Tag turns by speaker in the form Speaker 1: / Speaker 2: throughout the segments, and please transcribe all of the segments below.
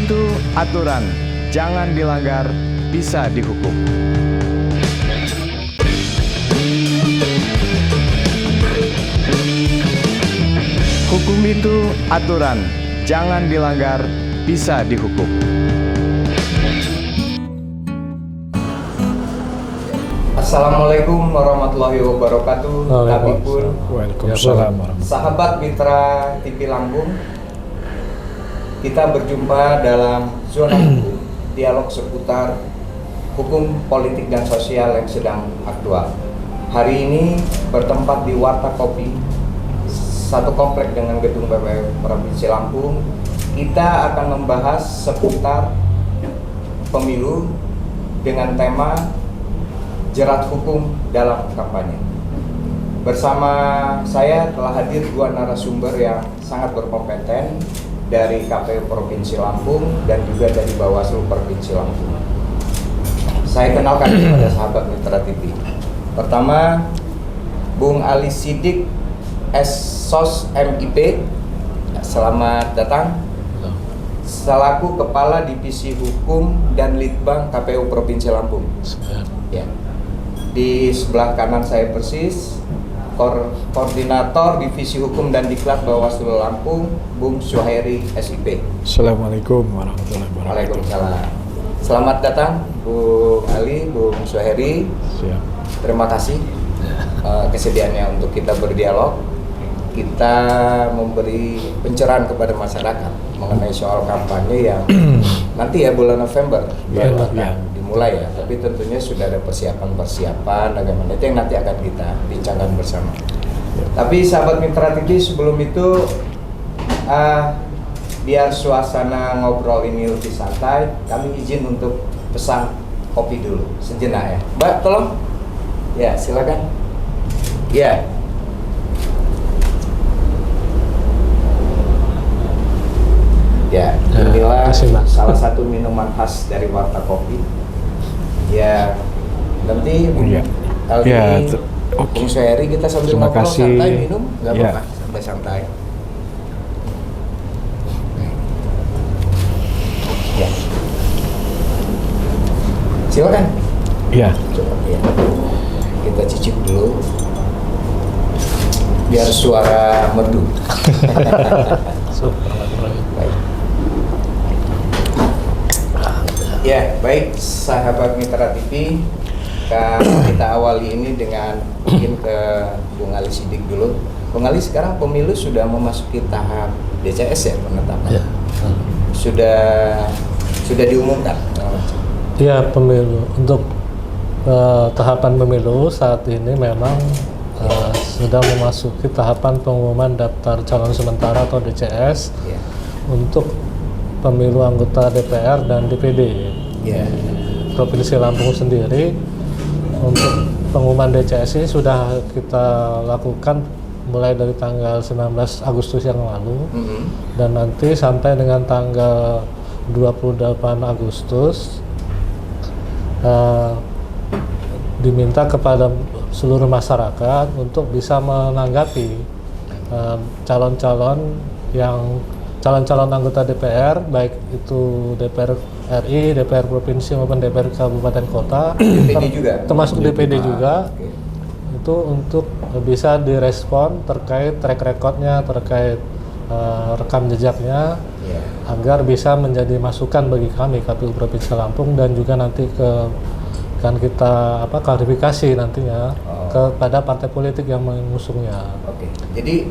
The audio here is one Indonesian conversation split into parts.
Speaker 1: itu aturan, jangan dilanggar, bisa dihukum. Hukum itu aturan, jangan dilanggar, bisa dihukum.
Speaker 2: Assalamualaikum warahmatullahi wabarakatuh. Kami pun
Speaker 3: Waalaikumsalam warahmatullahi.
Speaker 2: sahabat mitra TV Lampung, kita berjumpa dalam zona hukum, dialog seputar hukum, politik, dan sosial yang sedang aktual. Hari ini bertempat di Warta Kopi, satu komplek dengan gedung BPU Provinsi Lampung. Kita akan membahas seputar pemilu dengan tema jerat hukum dalam kampanye. Bersama saya telah hadir dua narasumber yang sangat berkompeten dari KPU Provinsi Lampung dan juga dari Bawaslu Provinsi Lampung. Saya kenalkan kepada sahabat mitra TV. Pertama, Bung Ali Sidik, SSOS MIP. Selamat datang. Selaku Kepala Divisi Hukum dan Litbang KPU Provinsi Lampung. Ya. Di sebelah kanan saya persis, Koordinator Divisi Hukum dan Diklat Bawaslu Lampung, Bung Suhairi SIP.
Speaker 3: Assalamualaikum warahmatullahi wabarakatuh.
Speaker 2: Waalaikumsalam. Selamat datang Bung Ali, Bung Suhairi.
Speaker 3: Siap.
Speaker 2: Terima kasih kesediaannya untuk kita berdialog. Kita memberi pencerahan kepada masyarakat mengenai soal kampanye yang nanti ya bulan November baru akan dimulai ya. Tapi tentunya sudah ada persiapan bagaimana itu yang nanti akan kita bincangkan bersama. Tapi sahabat mitra TV, sebelum itu biar suasana ngobrol ini lebih santai, kami izin untuk pesan kopi dulu sejenak ya. Mbak, tolong. Ya, silakan. Ya. Ya, inilah salah satu minuman khas dari Warta Kopi. Ya, nanti Bung Suhairi kita sambil ngobrol santai minum, nggak apa-apa, sambil santai. Ya, silakan.
Speaker 3: Iya.
Speaker 2: Coba ya, kita cicip dulu, biar suara merdu. Baik. Ya, baik sahabat mitra TV, kita awali ini dengan mungkin ke Bung Ali Sidik dulu. Bung Ali, sekarang pemilu sudah memasuki tahap DCS ya, penetapan. Ya. Sudah diumumkan.
Speaker 4: Iya, pemilu untuk tahapan pemilu saat ini memang sudah memasuki tahapan pengumuman daftar calon sementara atau DCS untuk pemilu anggota DPR dan DPD Provinsi Lampung sendiri. Untuk pengumuman DCS ini sudah kita lakukan mulai dari tanggal 19 Agustus yang lalu dan nanti sampai dengan tanggal 28 Agustus diminta kepada seluruh masyarakat untuk bisa menanggapi calon-calon anggota DPR, baik itu DPR RI, DPR Provinsi maupun DPR Kabupaten Kota, termasuk DPD juga. Itu untuk bisa direspon terkait track recordnya, terkait rekam jejaknya, agar bisa menjadi masukan bagi kami KPU Provinsi Lampung dan juga nanti akan kita klarifikasi nantinya kepada partai politik yang mengusungnya.
Speaker 2: Oke. Jadi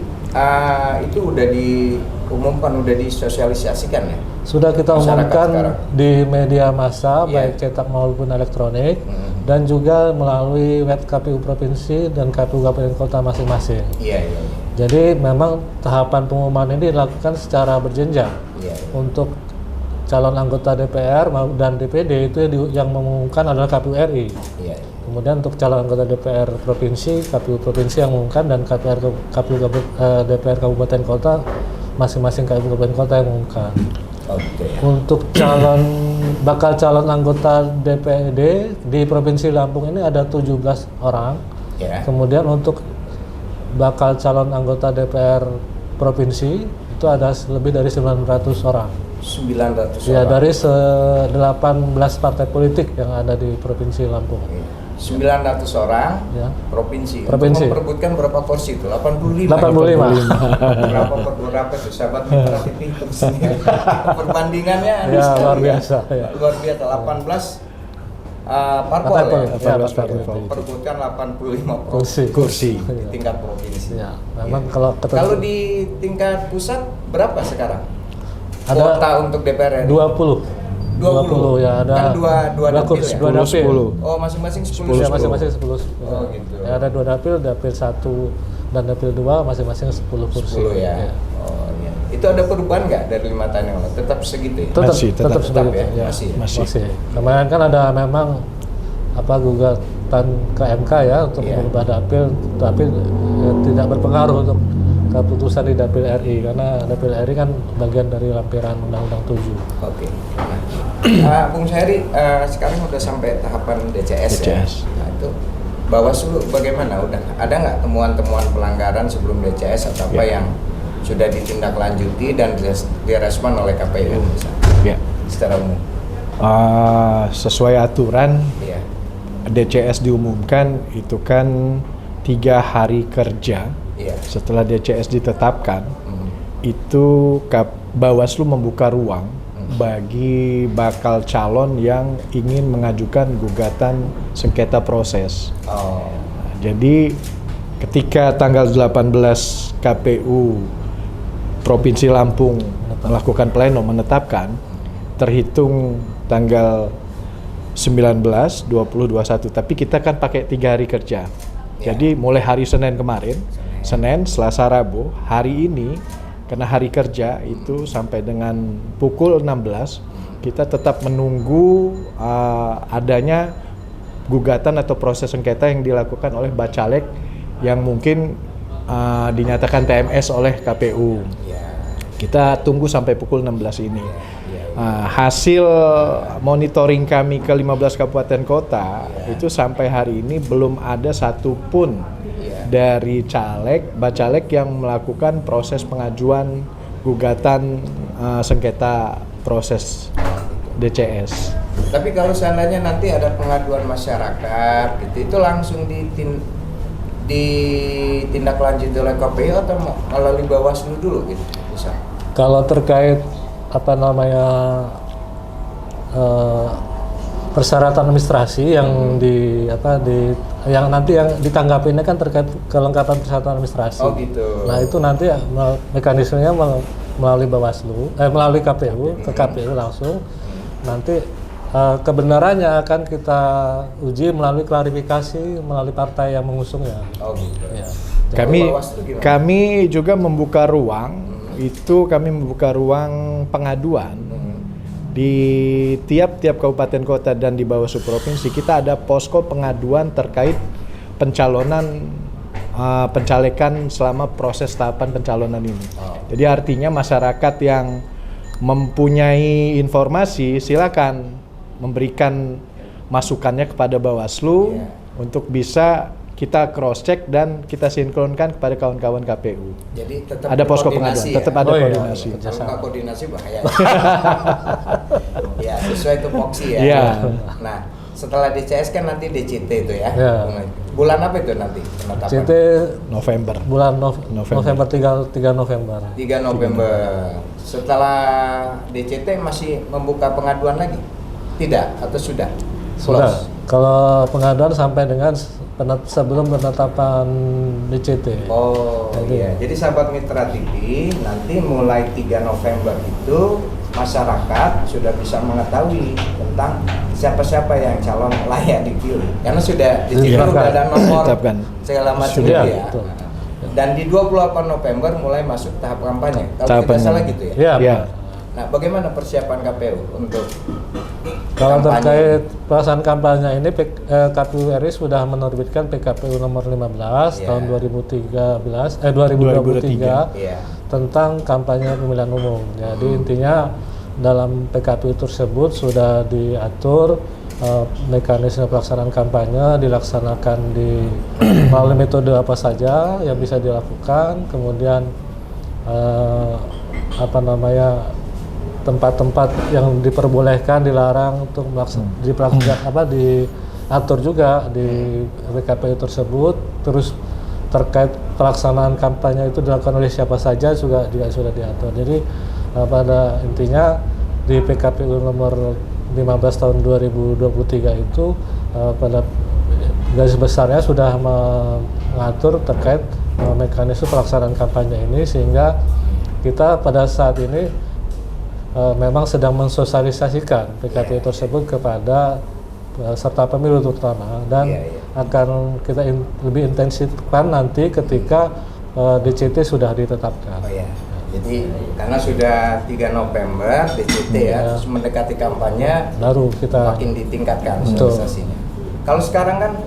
Speaker 2: itu udah diumumkan, udah disosialisasikan ya?
Speaker 4: Sudah kita umumkan di media massa, baik cetak maupun elektronik, dan juga melalui web KPU Provinsi dan KPU Kabupaten Kota masing-masing. Jadi memang tahapan pengumuman ini dilakukan secara berjenjang. Untuk calon anggota DPR dan DPD itu yang mengumumkan adalah KPU RI. Kemudian untuk calon anggota DPR Provinsi, KPU Provinsi yang mengumumkan, dan DPR Kabupaten Kota, masing-masing KPU Kabupaten Kota yang mengumumkan. Untuk bakal calon anggota DPD di Provinsi Lampung ini ada 17 orang. Kemudian untuk bakal calon anggota DPR Provinsi itu ada lebih dari 900 orang.
Speaker 2: 900
Speaker 4: Ya,
Speaker 2: orang.
Speaker 4: dari 18 partai politik yang ada di Provinsi Lampung.
Speaker 2: 900 orang
Speaker 4: Ya.
Speaker 2: provinsi.
Speaker 4: Provinsi.
Speaker 2: Untuk memperebutkan berapa kursi itu? 85.
Speaker 4: 85.
Speaker 2: Berapa per berapa itu? Sahabat Mitra TV hitung sendiri. Perbandingannya
Speaker 4: Ya,
Speaker 2: sekali
Speaker 4: luar biasa, ya.
Speaker 2: Luar biasa 18 parpol
Speaker 4: Partai
Speaker 2: ya.
Speaker 4: politik. Ya, partai
Speaker 3: partai
Speaker 4: politik.
Speaker 2: Perebutkan 85
Speaker 3: Kursi.
Speaker 2: di tingkat provinsi.
Speaker 4: Ya, memang
Speaker 2: Iya.
Speaker 4: kalau
Speaker 2: Kalau di tingkat pusat berapa sekarang?
Speaker 4: Ada
Speaker 2: Kuota untuk DPR RI?
Speaker 4: 20.
Speaker 2: 20
Speaker 4: ya, ada
Speaker 2: kan dua dapil
Speaker 4: kursi,
Speaker 2: ya?
Speaker 4: dua dapil.
Speaker 3: 10.
Speaker 2: Oh, masing-masing 10.
Speaker 4: Ya, masing-masing 10.
Speaker 2: Oh, gitu.
Speaker 4: Ya, ada 2 dapil, dapil 1 dan dapil 2 masing-masing 10 kursi.
Speaker 2: 10 ya. Oh, iya. Itu ada perubahan nggak dari 5 tahun yang lalu? Tetap segitu ya?
Speaker 3: Masih, tetap
Speaker 4: seperti
Speaker 2: ya?
Speaker 4: itu, ya.
Speaker 2: Masih ya?
Speaker 3: Masih.
Speaker 4: Kemarin kan ada memang gugatan ke MK ya untuk
Speaker 2: Iya.
Speaker 4: merubah dapil, tapi tidak berpengaruh untuk keputusan di dapil RI karena dapil RI kan bagian dari lampiran Undang-Undang 7.
Speaker 2: Oke. Nah, Bung Syahri, sekarang udah sampai tahapan DCS. Ya?
Speaker 3: DCS.
Speaker 2: Nah, itu Bawaslu bagaimana? Udah ada nggak temuan-temuan pelanggaran sebelum DCS atau apa
Speaker 3: Ya.
Speaker 2: yang sudah ditindaklanjuti dan direspon oleh KPU misalnya?
Speaker 3: Ya.
Speaker 2: Secara umum.
Speaker 3: Sesuai aturan
Speaker 2: Iya.
Speaker 3: DCS diumumkan itu kan 3 hari kerja
Speaker 2: Iya.
Speaker 3: setelah DCS ditetapkan.
Speaker 2: Hmm.
Speaker 3: Itu Bawaslu membuka ruang bagi bakal calon yang ingin mengajukan gugatan sengketa proses.
Speaker 2: Oh.
Speaker 3: Jadi ketika tanggal 18 KPU Provinsi Lampung melakukan pleno menetapkan, terhitung tanggal 19, 20, 21, tapi kita kan pakai 3 hari kerja. Jadi mulai hari Senin kemarin, Senin, Selasa, Rabu, hari ini karena hari kerja itu sampai dengan pukul 16 kita tetap menunggu adanya gugatan atau proses sengketa yang dilakukan oleh Bacalek yang mungkin dinyatakan TMS oleh KPU. Kita tunggu sampai pukul 16 ini. Hasil monitoring kami ke 15 kabupaten kota itu sampai hari ini belum ada satupun dari bacalek yang melakukan proses pengajuan gugatan sengketa proses DCS.
Speaker 2: Tapi kalau seandainya nanti ada pengaduan masyarakat gitu, itu langsung ditindaklanjuti oleh KPU atau melalui Bawaslu dulu gitu bisa?
Speaker 4: Kalau terkait persyaratan administrasi yang yang nanti yang ditanggapinya kan terkait kelengkapan persyaratan administrasi.
Speaker 2: Oh gitu.
Speaker 4: Nah itu nanti mekanismenya melalui Bawaslu, melalui KPU ke KPU langsung. Nanti kebenarannya akan kita uji melalui klarifikasi melalui partai yang mengusungnya.
Speaker 2: Oh gitu.
Speaker 4: Ya.
Speaker 3: Kami juga membuka ruang. Kami membuka ruang pengaduan di tiap-tiap kabupaten kota dan di Bawaslu provinsi. Kita ada posko pengaduan terkait pencalekan selama proses tahapan pencalonan ini. Jadi artinya masyarakat yang mempunyai informasi silakan memberikan masukannya kepada Bawaslu untuk bisa kita cross check dan kita sinkronkan kepada kawan-kawan KPU.
Speaker 2: Jadi tetap
Speaker 3: ada posko pengaduan,
Speaker 2: ya?
Speaker 3: tetap ada koordinasi.
Speaker 2: Kalau nggak koordinasi bahaya. Ya sesuai tupoksi ya.
Speaker 3: Iya.
Speaker 2: Nah setelah DCS kan nanti DCT itu ya.
Speaker 4: Ya.
Speaker 2: Bulan apa itu nanti penetapan?
Speaker 4: CT
Speaker 3: November.
Speaker 4: bulan November 3 November.
Speaker 2: 3 November. Setelah DCT masih membuka pengaduan lagi? Tidak atau sudah?
Speaker 4: Sudah.
Speaker 2: Close?
Speaker 4: Kalau pengaduan sampai dengan sebelum penetapan DCT.
Speaker 2: Oh iya. Jadi sahabat Mitra TV nanti mulai 3 November itu masyarakat sudah bisa mengetahui tentang siapa-siapa yang calon layak dipilih. Karena sudah di situ sudah ada nomor segala macam
Speaker 3: Sudah,
Speaker 2: ya.
Speaker 4: betul.
Speaker 2: Dan di 28 November mulai masuk tahap kampanye. Kalau tidak salah gitu ya.
Speaker 4: Ya.
Speaker 2: Nah, bagaimana persiapan KPU untuk
Speaker 4: Kalau
Speaker 2: kampanye?
Speaker 4: terkait pelaksanaan kampanye ini KPU RI sudah menerbitkan PKPU nomor 15 tahun 2023
Speaker 2: Iya.
Speaker 4: tentang kampanye pemilihan umum. Jadi intinya dalam PKPU tersebut sudah diatur mekanisme pelaksanaan kampanye dilaksanakan melalui metode apa saja yang bisa dilakukan, kemudian tempat-tempat yang diperbolehkan, dilarang untuk diatur juga di PKPU tersebut. Terus terkait pelaksanaan kampanye itu dilakukan oleh siapa saja juga sudah diatur. Jadi pada intinya di PKPU nomor 15 tahun 2023 itu pada garis besarnya sudah mengatur terkait mekanisme pelaksanaan kampanye ini, sehingga kita pada saat ini memang sedang mensosialisasikan PKPU tersebut kepada peserta pemilu terutama, dan akan kita lebih intensifkan nanti ketika DCT sudah ditetapkan.
Speaker 2: Jadi karena sudah 3 November DCT ya, terus mendekati kampanye
Speaker 4: baru kita
Speaker 2: makin ditingkatkan sosialisasinya. Kalau sekarang kan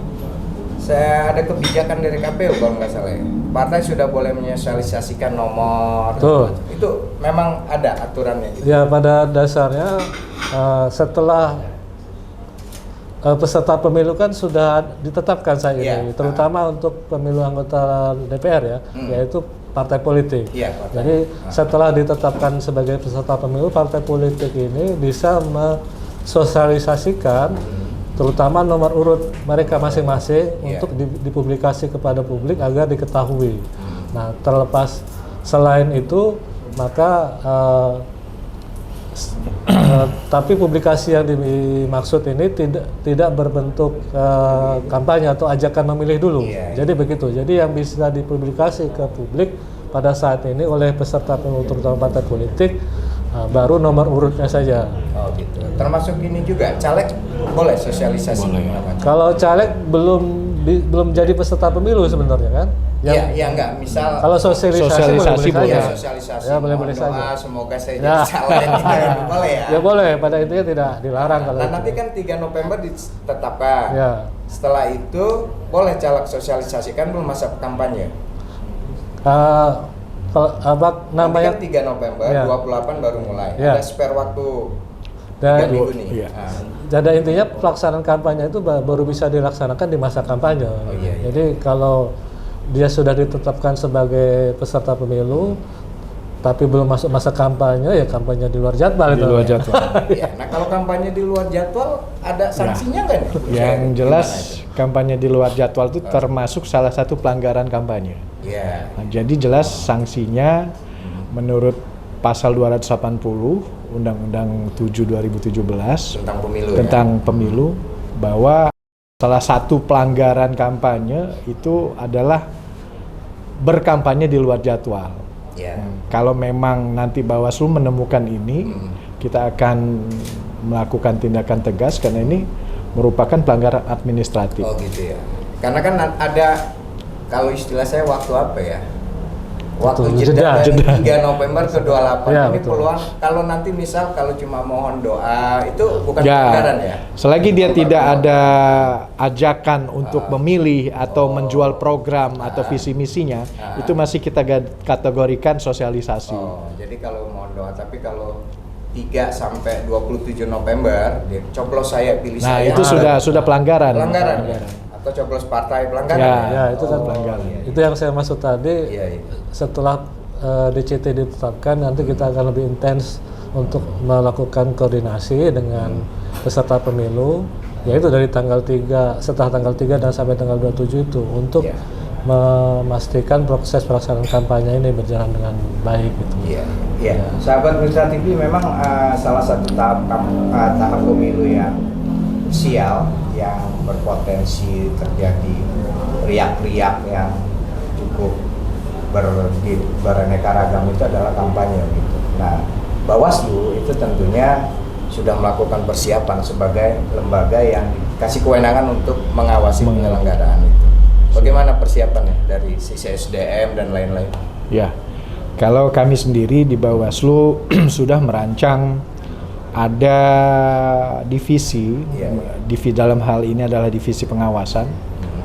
Speaker 2: saya ada kebijakan dari KPU kalau nggak salah ya, partai sudah boleh menyosialisasikan nomor. Itu memang ada aturannya gitu.
Speaker 4: Ya, pada dasarnya setelah peserta pemilu kan sudah ditetapkan saat ini, terutama untuk pemilu anggota DPR ya, yaitu partai politik. Jadi setelah ditetapkan sebagai peserta pemilu, partai politik ini bisa mensosialisasikan terutama nomor urut mereka masing-masing untuk dipublikasi kepada publik agar diketahui. Nah, terlepas selain itu, maka tapi publikasi yang dimaksud ini tidak berbentuk kampanye atau ajakan memilih dulu. Jadi begitu. Jadi yang bisa dipublikasi ke publik pada saat ini oleh peserta pemilu terutama partai politik baru nomor urutnya saja.
Speaker 2: Oh gitu. Termasuk ini juga caleg boleh sosialisasi.
Speaker 4: Kalau caleg belum jadi peserta pemilu sebenarnya kan?
Speaker 2: Iya, enggak. Misal
Speaker 4: kalau sosialisasi boleh.
Speaker 2: Sosialisasi.
Speaker 4: Ya, boleh saja.
Speaker 2: Semoga saya jadi caleg. Boleh ya?
Speaker 4: Ya boleh, pada intinya tidak dilarang kalau itu.
Speaker 2: Nanti kan 3 November ditetapkan.
Speaker 4: Ya.
Speaker 2: Setelah itu boleh caleg sosialisasikan belum masa kampanye.
Speaker 4: Namanya
Speaker 2: nanti kan 3 November, 28 baru mulai. Ada spare waktu 3 minggu nih.
Speaker 4: Jadi intinya pelaksanaan kampanye itu baru bisa dilaksanakan di masa kampanye. Jadi kalau dia sudah ditetapkan sebagai peserta pemilu tapi belum masuk masa kampanye, ya kampanye di luar jadwal.
Speaker 3: Di luar jadwal.
Speaker 2: Nah kalau kampanye di luar jadwal ada sanksinya nggak nih?
Speaker 3: Yang jelas kampanye di luar jadwal itu termasuk salah satu pelanggaran kampanye. Nah, jadi jelas sanksinya menurut pasal 280 Undang-Undang 7 2017 tentang pemilu bahwa salah satu pelanggaran kampanye itu adalah berkampanye di luar jadwal. Kalau memang nanti Bawaslu menemukan ini, kita akan melakukan tindakan tegas karena ini merupakan pelanggaran administratif.
Speaker 2: Oh gitu ya. Karena kan ada, kalau istilah saya waktu apa ya? Waktu jeda dari 3 November ke 28 ini peluang kalau nanti misal kalau cuma mohon doa itu bukan pelanggaran ya?
Speaker 3: Selagi dia tidak ada ajakan untuk memilih atau menjual program atau visi misinya, itu masih kita kategorikan sosialisasi.
Speaker 2: Jadi kalau mohon doa, tapi kalau 3 sampai 27 November coblos saya pilih saya.
Speaker 3: Nah, itu sudah pelanggaran.
Speaker 2: Atau coblos partai pelanggaran.
Speaker 4: Ya, itu kan pelanggaran. Itu yang saya maksud tadi. Setelah DCT ditetapkan, nanti kita akan lebih intens untuk melakukan koordinasi dengan peserta pemilu, yaitu dari tanggal 3, setelah tanggal 3 dan sampai tanggal 27 itu untuk memastikan proses pelaksanaan kampanye ini berjalan dengan baik gitu.
Speaker 2: Sahabat Mitra TV, memang salah satu tahap pemilu yang krusial yang berpotensi terjadi riak-riak yang cukup beraneka ragam itu adalah kampanye gitu. Nah, Bawaslu itu tentunya sudah melakukan persiapan sebagai lembaga yang dikasih kewenangan untuk mengawasi penyelenggaraan itu. Bagaimana persiapannya dari sisi SDM dan lain-lain?
Speaker 3: Ya, kalau kami sendiri di Bawaslu sudah merancang ada divisi, dalam hal ini adalah divisi pengawasan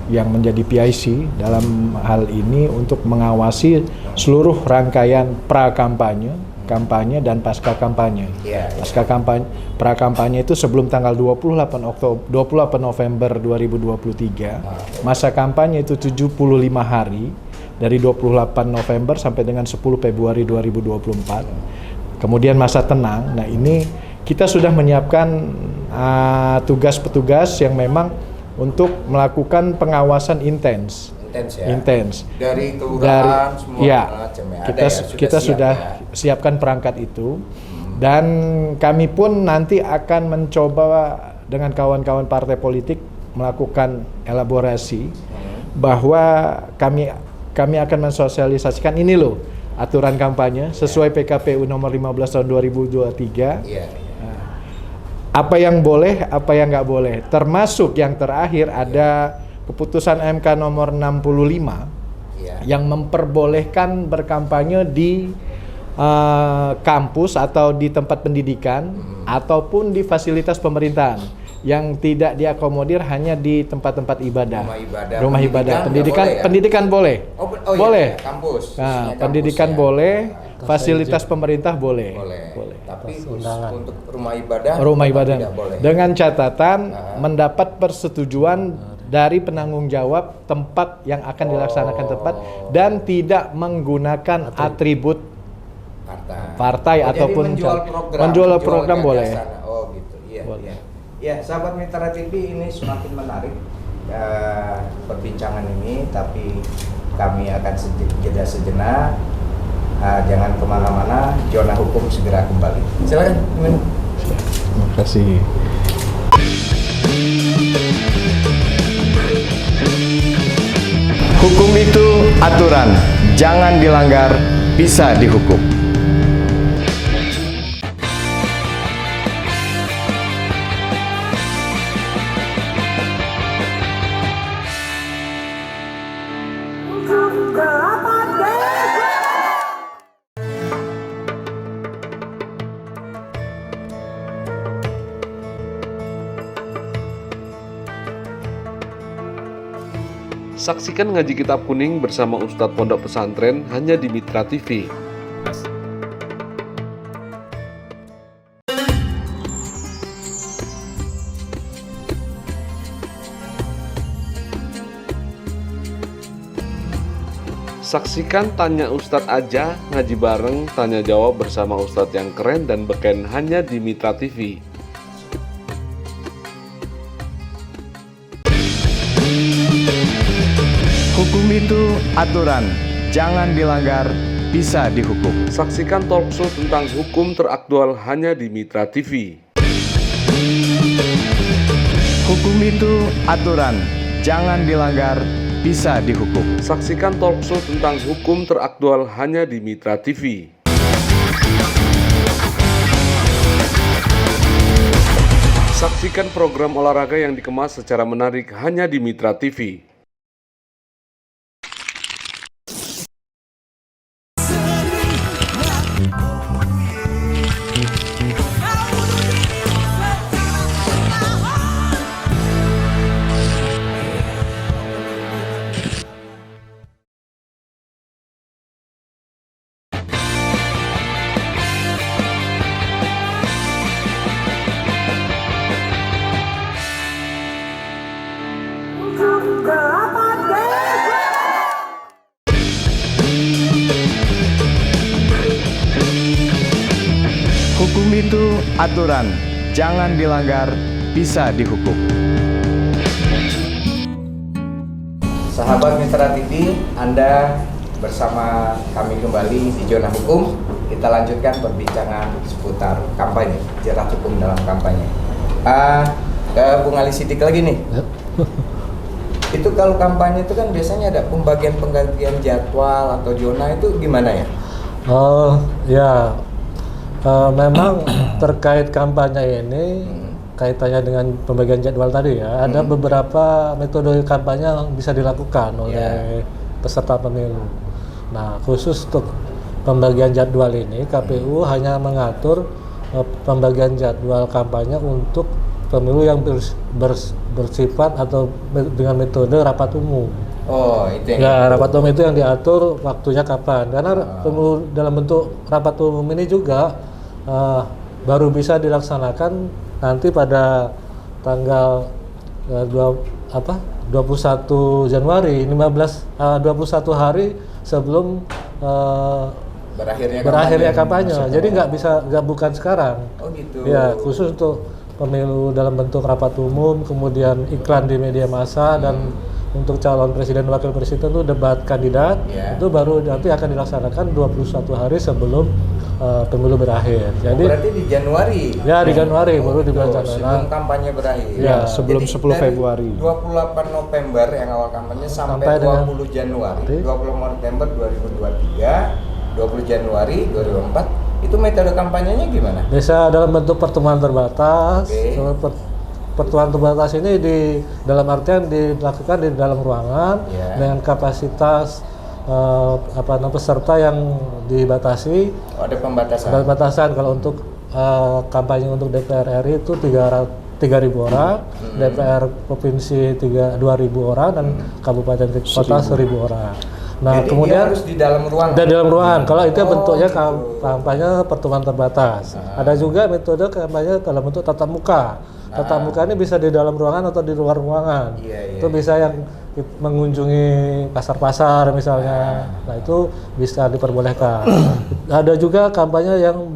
Speaker 3: yang menjadi PIC dalam hal ini untuk mengawasi seluruh rangkaian pra-kampanye, kampanye dan pasca kampanye. Pra-kampanye itu sebelum tanggal 28 November 2023. Masa kampanye itu 75 hari dari 28 November sampai dengan 10 Februari 2024. kemudian masa tenang. Nah, ini kita sudah menyiapkan tugas petugas yang memang untuk melakukan pengawasan intens. Intens.
Speaker 2: Dari kelurahan semua macam ya.
Speaker 3: Kita sudah siapkan perangkat itu. Dan kami pun nanti akan mencoba dengan kawan-kawan partai politik melakukan elaborasi bahwa kami akan mensosialisasikan ini loh aturan kampanye sesuai PKPU nomor 15 tahun 2023. Apa yang boleh, apa yang nggak boleh. Termasuk yang terakhir ada keputusan MK nomor 65 yang memperbolehkan berkampanye di kampus atau di tempat pendidikan ataupun di fasilitas pemerintahan yang tidak diakomodir hanya di tempat-tempat ibadah. Rumah ibadah. Pendidikan boleh. Boleh.
Speaker 2: Iya, kampus.
Speaker 3: Nah, pendidikan boleh, fasilitas pemerintah boleh.
Speaker 2: Tapi untuk rumah ibadah tidak boleh.
Speaker 3: Dengan catatan mendapat persetujuan dari penanggung jawab tempat yang akan dilaksanakan tepat dan tidak menggunakan atribut partai ataupun menjual program boleh.
Speaker 2: Oh gitu. Iya. Boleh. Ya, sahabat Mitra TV, ini semakin menarik perbincangan ini, tapi kami akan jeda sejenak. Jangan kemana-mana, Zona Hukum segera kembali. Silakan.
Speaker 3: Terima kasih.
Speaker 1: Hukum itu aturan, jangan dilanggar, bisa dihukum.
Speaker 5: Saksikan ngaji kitab kuning bersama Ustadz Pondok Pesantren hanya di Mitra TV. Saksikan Tanya Ustadz aja, ngaji bareng, tanya jawab bersama Ustadz yang keren dan beken hanya di Mitra TV.
Speaker 1: Hukum itu aturan, jangan dilanggar, bisa dihukum.
Speaker 5: Saksikan talkshow tentang hukum teraktual hanya di Mitra TV.
Speaker 1: Hukum itu aturan, jangan dilanggar, bisa dihukum.
Speaker 5: Saksikan talkshow tentang hukum teraktual hanya di Mitra TV. Saksikan program olahraga yang dikemas secara menarik hanya di Mitra TV.
Speaker 1: Hukum itu aturan, jangan dilanggar, bisa dihukum.
Speaker 2: Sahabat Mitra TV, Anda bersama kami kembali di Zona Hukum. Kita lanjutkan perbincangan seputar kampanye, jerat hukum dalam kampanye. Ke Bung Ali Siddiq lagi nih. Itu kalau kampanye itu kan biasanya ada pembagian jadwal atau zona, itu gimana ya?
Speaker 4: Memang terkait kampanye ini kaitannya dengan pembagian jadwal tadi ya, ada beberapa metode kampanye yang bisa dilakukan oleh peserta pemilu. Nah, khusus untuk pembagian jadwal ini KPU hanya mengatur pembagian jadwal kampanye untuk pemilu yang bersifat atau dengan metode rapat umum.
Speaker 2: Oh, itu yang
Speaker 4: rapat umum itu yang diatur waktunya kapan. Karena pemilu dalam bentuk rapat umum ini juga baru bisa dilaksanakan nanti pada tanggal 21 Januari, 21 hari sebelum berakhirnya kampanye. Jadi nggak bukan sekarang.
Speaker 2: Oh gitu.
Speaker 4: Ya, khusus untuk pemilu dalam bentuk rapat umum, kemudian iklan di media massa, dan untuk calon presiden dan wakil presiden itu debat kandidat, itu baru nanti akan dilaksanakan 21 hari sebelum pemilu berakhir. Jadi
Speaker 2: berarti di Januari.
Speaker 4: Ya, di Januari baru di bulan Januari.
Speaker 2: Sebelum kampanye berakhir.
Speaker 3: Ya, sebelum
Speaker 2: jadi
Speaker 3: 10 Februari.
Speaker 2: 28 November yang awal kampanye sampai 20 Januari, 20 November 2023, 20 Januari 2024. Itu metode kampanyenya gimana?
Speaker 4: Bisa dalam bentuk pertemuan terbatas. Pertemuan terbatas ini dalam artian dilakukan di dalam ruangan dengan kapasitas peserta yang dibatasi.
Speaker 2: Oh, ada pembatasan.
Speaker 4: Ada pembatasan. Kalau untuk kampanye untuk DPR RI itu 3.000 orang, DPR provinsi 2.000 orang, dan kabupaten kota 1.000 orang. Nah,
Speaker 2: jadi
Speaker 4: kemudian
Speaker 2: dia harus di dalam ruangan.
Speaker 4: Dan dalam ruangan. Kalau itu bentuknya kampanye pertemuan terbatas. Ada juga metode kampanye dalam bentuk tatap muka. Tatap muka ini bisa di dalam ruangan atau di luar ruangan. Itu bisa yang mengunjungi pasar-pasar misalnya. Nah, itu bisa diperbolehkan. Ada juga kampanye yang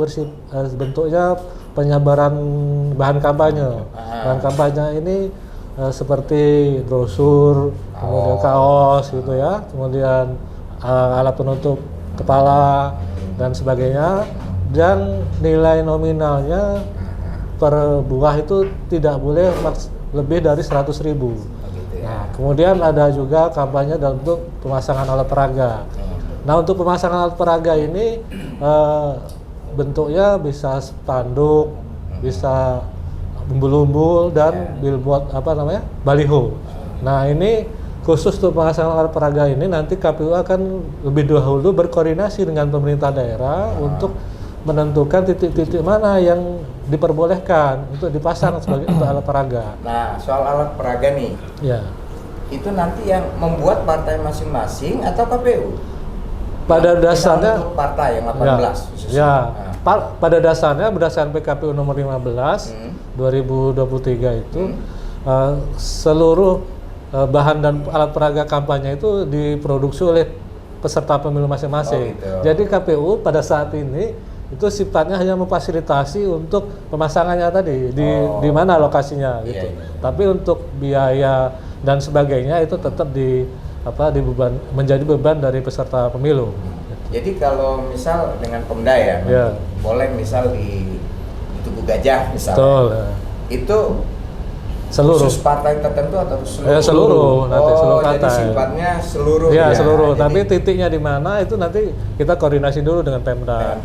Speaker 4: bentuknya penyebaran bahan kampanye. Bahan kampanye ini seperti brosur, kemudian kaos gitu ya, kemudian alat penutup kepala dan sebagainya, dan nilai nominalnya per buah itu tidak boleh lebih dari 100.000. Nah, kemudian ada juga kampanye dalam bentuk pemasangan alat peraga. Nah, untuk pemasangan alat peraga ini bentuknya bisa spanduk, bisa umbul-umbul, dan billboard baliho. Nah, ini khusus untuk pemasangan alat peraga ini nanti KPU akan lebih dahulu berkoordinasi dengan pemerintah daerah untuk menentukan titik-titik mana yang diperbolehkan untuk dipasang sebagai untuk alat peraga.
Speaker 2: Nah, soal alat peraga nih.
Speaker 4: Ya.
Speaker 2: Itu nanti yang membuat partai masing-masing atau KPU?
Speaker 4: Pada dasarnya
Speaker 2: untuk partai yang 18
Speaker 4: ya. Pada dasarnya berdasarkan PKPU nomor 15 2023 itu seluruh bahan dan alat peraga kampanye itu diproduksi oleh peserta pemilu masing-masing. Jadi KPU pada saat ini itu sifatnya hanya memfasilitasi untuk pemasangannya tadi di mana lokasinya gitu. Tapi untuk biaya dan sebagainya itu tetap menjadi beban dari peserta pemilu.
Speaker 2: Jadi kalau misal dengan Pemda boleh misal di Tugu Gajah misalnya.
Speaker 4: Betul.
Speaker 2: Itu
Speaker 4: seluruh
Speaker 2: khusus partai tertentu atau seluruh?
Speaker 4: Seluruh nanti seluruh partai.
Speaker 2: Jadi sifatnya seluruh.
Speaker 4: Seluruh.
Speaker 2: Jadi,
Speaker 4: tapi titiknya di mana itu nanti kita koordinasi dulu dengan Pemda.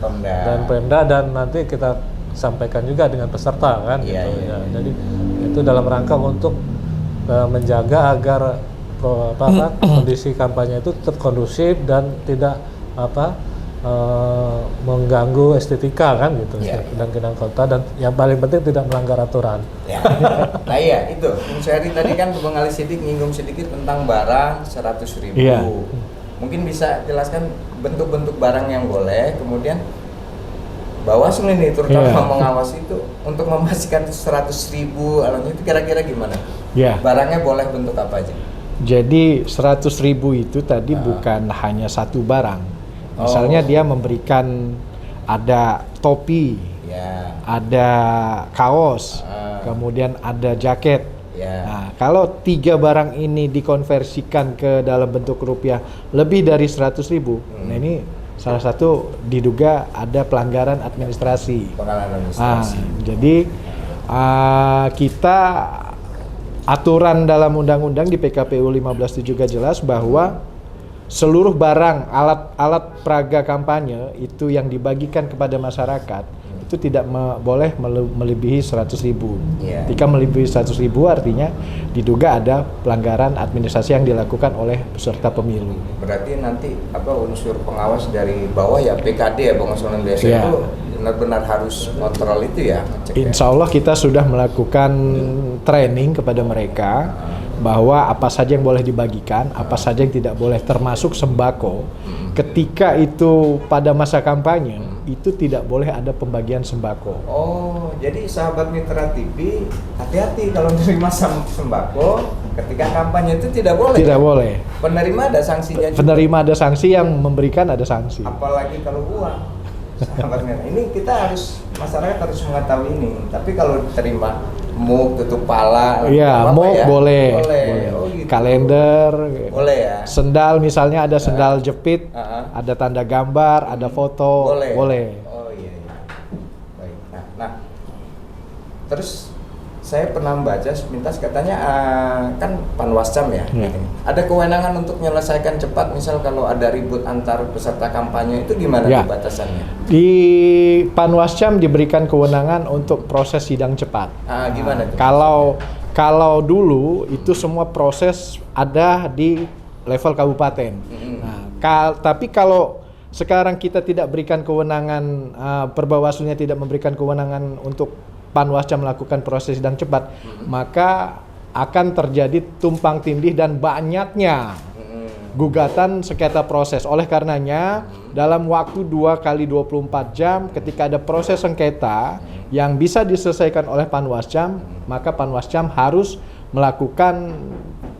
Speaker 4: Dan nanti kita sampaikan juga dengan peserta kan. Jadi itu dalam rangka untuk menjaga agar kondisi kampanye itu tetap kondusif dan tidak mengganggu estetika kan gitu, dan kenang kota, dan yang paling penting tidak melanggar aturan.
Speaker 2: Nah itu Bung Syahri tadi kan Bung Ali Siddiq nyinggung sedikit tentang barang 100.000. Mungkin bisa jelaskan bentuk-bentuk barang yang boleh, kemudian Bawaslu ini terutama mengawasi itu untuk memastikan 100.000 alatnya itu kira-kira gimana? Barangnya boleh bentuk apa aja?
Speaker 3: Jadi 100.000 itu tadi bukan hanya satu barang. Misalnya dia memberikan ada topi, ada kaos, kemudian ada jaket. Nah, kalau 3 barang ini dikonversikan ke dalam bentuk rupiah lebih dari 100.000, nah ini salah satu diduga ada pelanggaran administrasi. Jadi kita aturan dalam undang-undang di PKPU 15 itu juga jelas bahwa seluruh barang alat peraga kampanye itu yang dibagikan kepada masyarakat itu tidak boleh melebihi 100.000. Ketika melebihi 100.000 artinya diduga ada pelanggaran administrasi yang dilakukan oleh peserta pemilu.
Speaker 2: Berarti nanti unsur pengawas dari bawah PKD pengusulan desa itu benar-benar harus kontrol itu
Speaker 3: Insya Allah kita sudah melakukan training kepada mereka bahwa apa saja yang boleh dibagikan, apa saja yang tidak boleh, termasuk sembako. Ketika itu pada masa kampanye, itu tidak boleh ada pembagian sembako.
Speaker 2: Jadi sahabat Mitra TV, hati-hati kalau menerima sembako, ketika kampanye itu tidak boleh.
Speaker 3: Tidak boleh.
Speaker 2: Penerima ada sanksinya juga.
Speaker 3: Penerima ada sanksi, yang memberikan ada sanksi.
Speaker 2: Apalagi kalau uang. Sahabatnya. Ini kita harus, masyarakat harus mengetahui ini. Tapi kalau diterima muk, tutup pala,
Speaker 3: Iya, muk
Speaker 2: ya?
Speaker 3: boleh.
Speaker 2: Oh, gitu.
Speaker 3: Kalender,
Speaker 2: boleh ya.
Speaker 3: sendal misalnya ada sendal jepit, ada tanda gambar, ada foto, boleh.
Speaker 2: Oh iya. Baik. Nah, terus saya pernah membaca sepintas katanya kan Panwascam ya. Ada kewenangan untuk menyelesaikan cepat, misal kalau ada ribut antar peserta kampanye, itu gimana tuh batasannya?
Speaker 3: Di Panwascam diberikan kewenangan untuk proses sidang cepat.
Speaker 2: Gimana tuh?
Speaker 3: Kalau dulu itu semua proses ada di level kabupaten. Tapi kalau sekarang kita tidak berikan kewenangan, Perbawaslunya tidak memberikan kewenangan untuk Panwascam melakukan proses sidang cepat, maka akan terjadi tumpang tindih dan banyaknya gugatan sengketa proses. Oleh karenanya, dalam waktu 2 kali 24 jam ketika ada proses sengketa yang bisa diselesaikan oleh Panwascam, maka Panwascam harus melakukan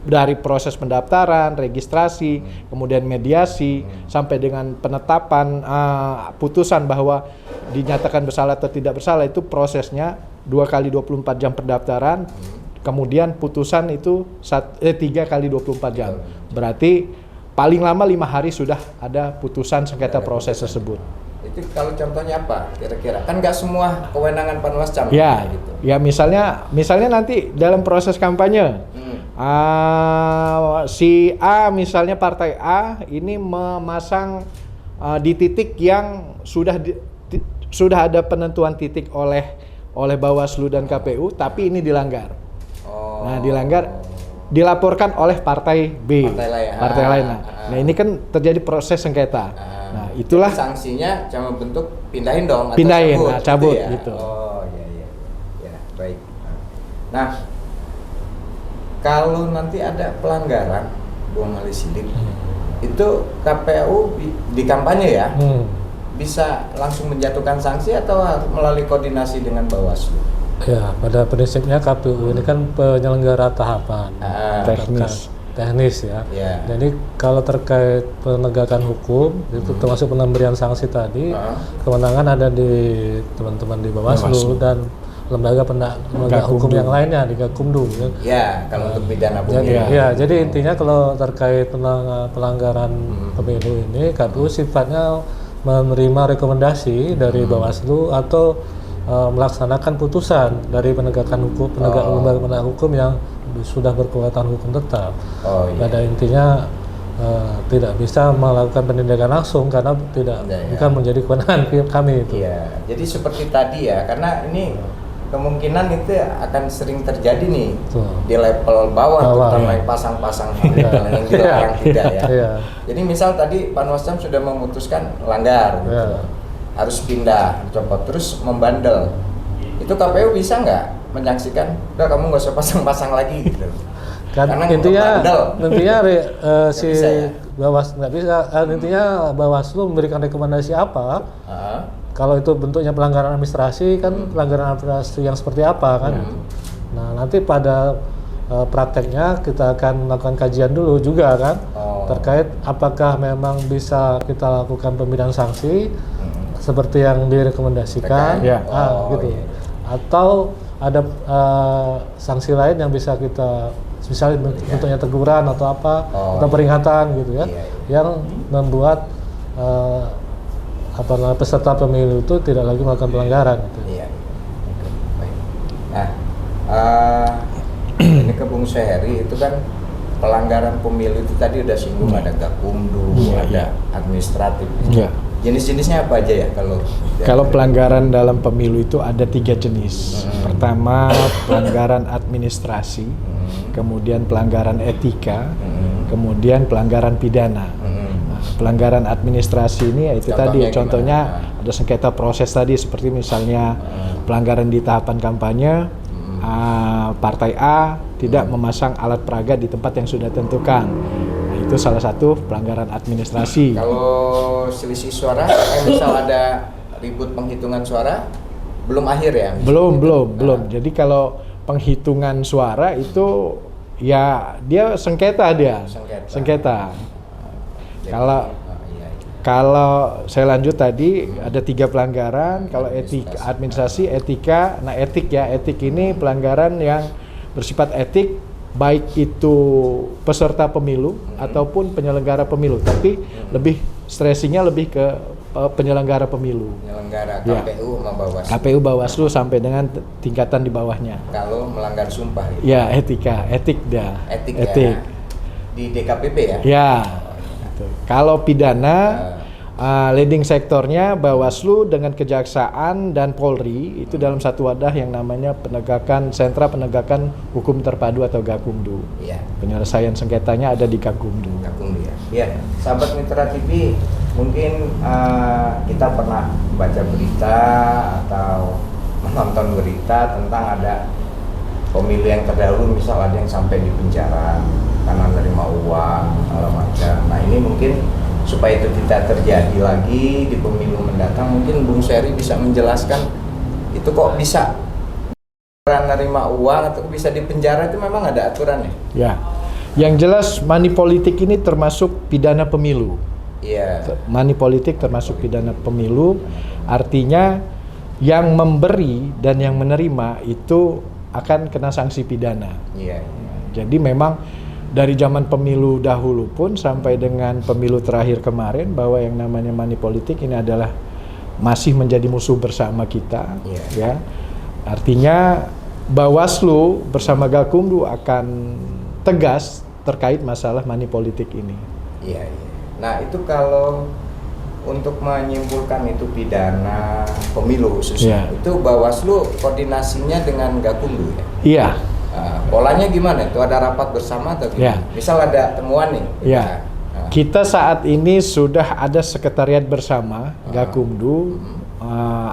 Speaker 3: dari proses pendaftaran, registrasi, kemudian mediasi, sampai dengan penetapan putusan bahwa dinyatakan bersalah atau tidak bersalah. Itu prosesnya 2 kali 24 jam pendaftaran, kemudian putusan itu 3 kali 24 jam. Berarti paling lama 5 hari sudah ada putusan sengketa proses tersebut.
Speaker 2: Itu kalau contohnya apa kira-kira? Kan nggak semua kewenangan Panwascam.
Speaker 3: Ya,
Speaker 2: gitu.
Speaker 3: Ya misalnya nanti dalam proses kampanye, si A misalnya partai A ini memasang di titik yang sudah ada penentuan titik oleh Bawaslu dan KPU, tapi ini dilanggar. Nah, dilaporkan oleh partai B, partai lain. Nah, ini kan terjadi proses sengketa. Nah, itulah
Speaker 2: sanksinya cuma bentuk pindahin dong,
Speaker 3: pindahin,
Speaker 2: atau
Speaker 3: cabut
Speaker 2: gitu ya?
Speaker 3: gitu.
Speaker 2: Oh iya. Ya, baik. Nah, kalau nanti ada pelanggaran Bung Ali Siddiq, itu KPU di kampanye ya, bisa langsung menjatuhkan sanksi atau melalui koordinasi dengan Bawaslu?
Speaker 4: Ya, pada prinsipnya KPU ini kan penyelenggara tahapan teknis ya. Jadi kalau terkait penegakan hukum itu termasuk pemberian sanksi tadi, kewenangan ada di teman-teman di Bawaslu dan lembaga hukum yang lainnya di Gakumdu.
Speaker 2: Ya, kalau untuk pidana pemilu.
Speaker 4: Jadi intinya kalau terkait pelanggaran pemilu ini, KPU sifatnya menerima rekomendasi dari Bawaslu atau melaksanakan putusan dari penegak lembaga penegak hukum yang sudah berkekuatan hukum tetap. Pada intinya tidak bisa melakukan penindakan langsung karena bukan menjadi kewenangan kami itu.
Speaker 2: Jadi seperti tadi ya, karena ini kemungkinan itu akan sering terjadi nih di level bawah terutama yang pasang-pasang yang dilarang tidak ya. Jadi misal tadi Panwascam sudah memutuskan langgar gitu. Harus pindah, copot, terus membandel. Itu KPU bisa nggak menyaksikan? Udah, kamu nggak usah pasang-pasang lagi gitu.
Speaker 4: Karena intinya si Bawaslu nggak bisa. Intinya Bawaslu memberikan rekomendasi apa? Kalau itu bentuknya pelanggaran administrasi kan pelanggaran administrasi yang seperti apa kan? Nah, nanti pada prakteknya kita akan melakukan kajian dulu juga kan terkait apakah memang bisa kita lakukan pemberian sanksi seperti yang direkomendasikan, gitu. Atau ada sanksi lain yang bisa kita, misalnya bentuknya teguran atau apa, atau peringatan gitu ya, yang membuat peserta pemilu itu tidak lagi melakukan pelanggaran. Gitu.
Speaker 2: Nah, ini ke Bung Syahri itu kan pelanggaran pemilu itu tadi udah singgung ada Gakumdu, ada administratif. Jenis-jenisnya apa aja ya
Speaker 3: kalau pelanggaran dalam pemilu itu ada 3 jenis. Pertama, pelanggaran administrasi, kemudian pelanggaran etika, kemudian pelanggaran pidana. Nah, pelanggaran administrasi ini yaitu contohnya ada sengketa proses tadi, seperti misalnya pelanggaran di tahapan kampanye, partai A tidak memasang alat peraga di tempat yang sudah tentukan. Itu salah satu pelanggaran administrasi.
Speaker 2: Kalau selisih suara, misal ada ribut penghitungan suara, belum akhir ya?
Speaker 3: Belum. Jadi kalau penghitungan suara itu ya dia sengketa dia. Sengketa.
Speaker 2: Jadi,
Speaker 3: Kalau
Speaker 2: iya.
Speaker 3: Kalau saya lanjut tadi ada 3 pelanggaran. Kalau administrasi, etika. Nah etik ini pelanggaran yang bersifat etik, baik itu peserta pemilu ataupun penyelenggara pemilu. Tapi lebih stressingnya lebih ke penyelenggara pemilu.
Speaker 2: Penyelenggara
Speaker 3: Ya.
Speaker 2: KPU sama Bawaslu.
Speaker 3: KPU, Bawaslu sampai dengan tingkatan di bawahnya.
Speaker 2: Kalau melanggar sumpah. Gitu.
Speaker 3: Ya etik dah.
Speaker 2: Etik. Ya. Di DKPP ya.
Speaker 3: Ya. Gitu. Kalau pidana, leading sektornya Bawaslu dengan Kejaksaan dan Polri itu dalam satu wadah yang namanya Sentra Penegakan Hukum Terpadu atau Gakumdu.
Speaker 2: Iya.
Speaker 3: Penyelesaian sengketanya ada di Gakumdu.
Speaker 2: Gakumdu ya. Iya. Sahabat Mitra TV, mungkin kita pernah baca berita atau menonton berita tentang ada pemilu yang terdahulu, misal ada yang sampai di penjara karena menerima uang segala macam. Nah ini mungkin supaya itu tidak terjadi lagi di pemilu mendatang, mungkin Bung Seri bisa menjelaskan itu kok bisa menerima uang atau bisa di penjara, itu memang ada aturannya?
Speaker 3: Ya, yang jelas money politik ini termasuk pidana pemilu.
Speaker 2: Iya.
Speaker 3: Money politik termasuk pidana pemilu, artinya yang memberi dan yang menerima itu akan kena sanksi pidana.
Speaker 2: Iya.
Speaker 3: Jadi memang dari zaman pemilu dahulu pun sampai dengan pemilu terakhir kemarin bahwa yang namanya money politik ini adalah masih menjadi musuh bersama kita. Ya, artinya Bawaslu bersama Gakumdu akan tegas terkait masalah money politik ini.
Speaker 2: Iya. Nah itu kalau untuk menyimpulkan itu pidana pemilu khususnya, itu Bawaslu koordinasinya dengan Gakumdu ya?
Speaker 3: Iya.
Speaker 2: Polanya gimana? Itu ada rapat bersama atau gimana?
Speaker 3: Ya.
Speaker 2: Misal ada temuan nih.
Speaker 3: Ya. Kita saat ini sudah ada sekretariat bersama Gakumdu,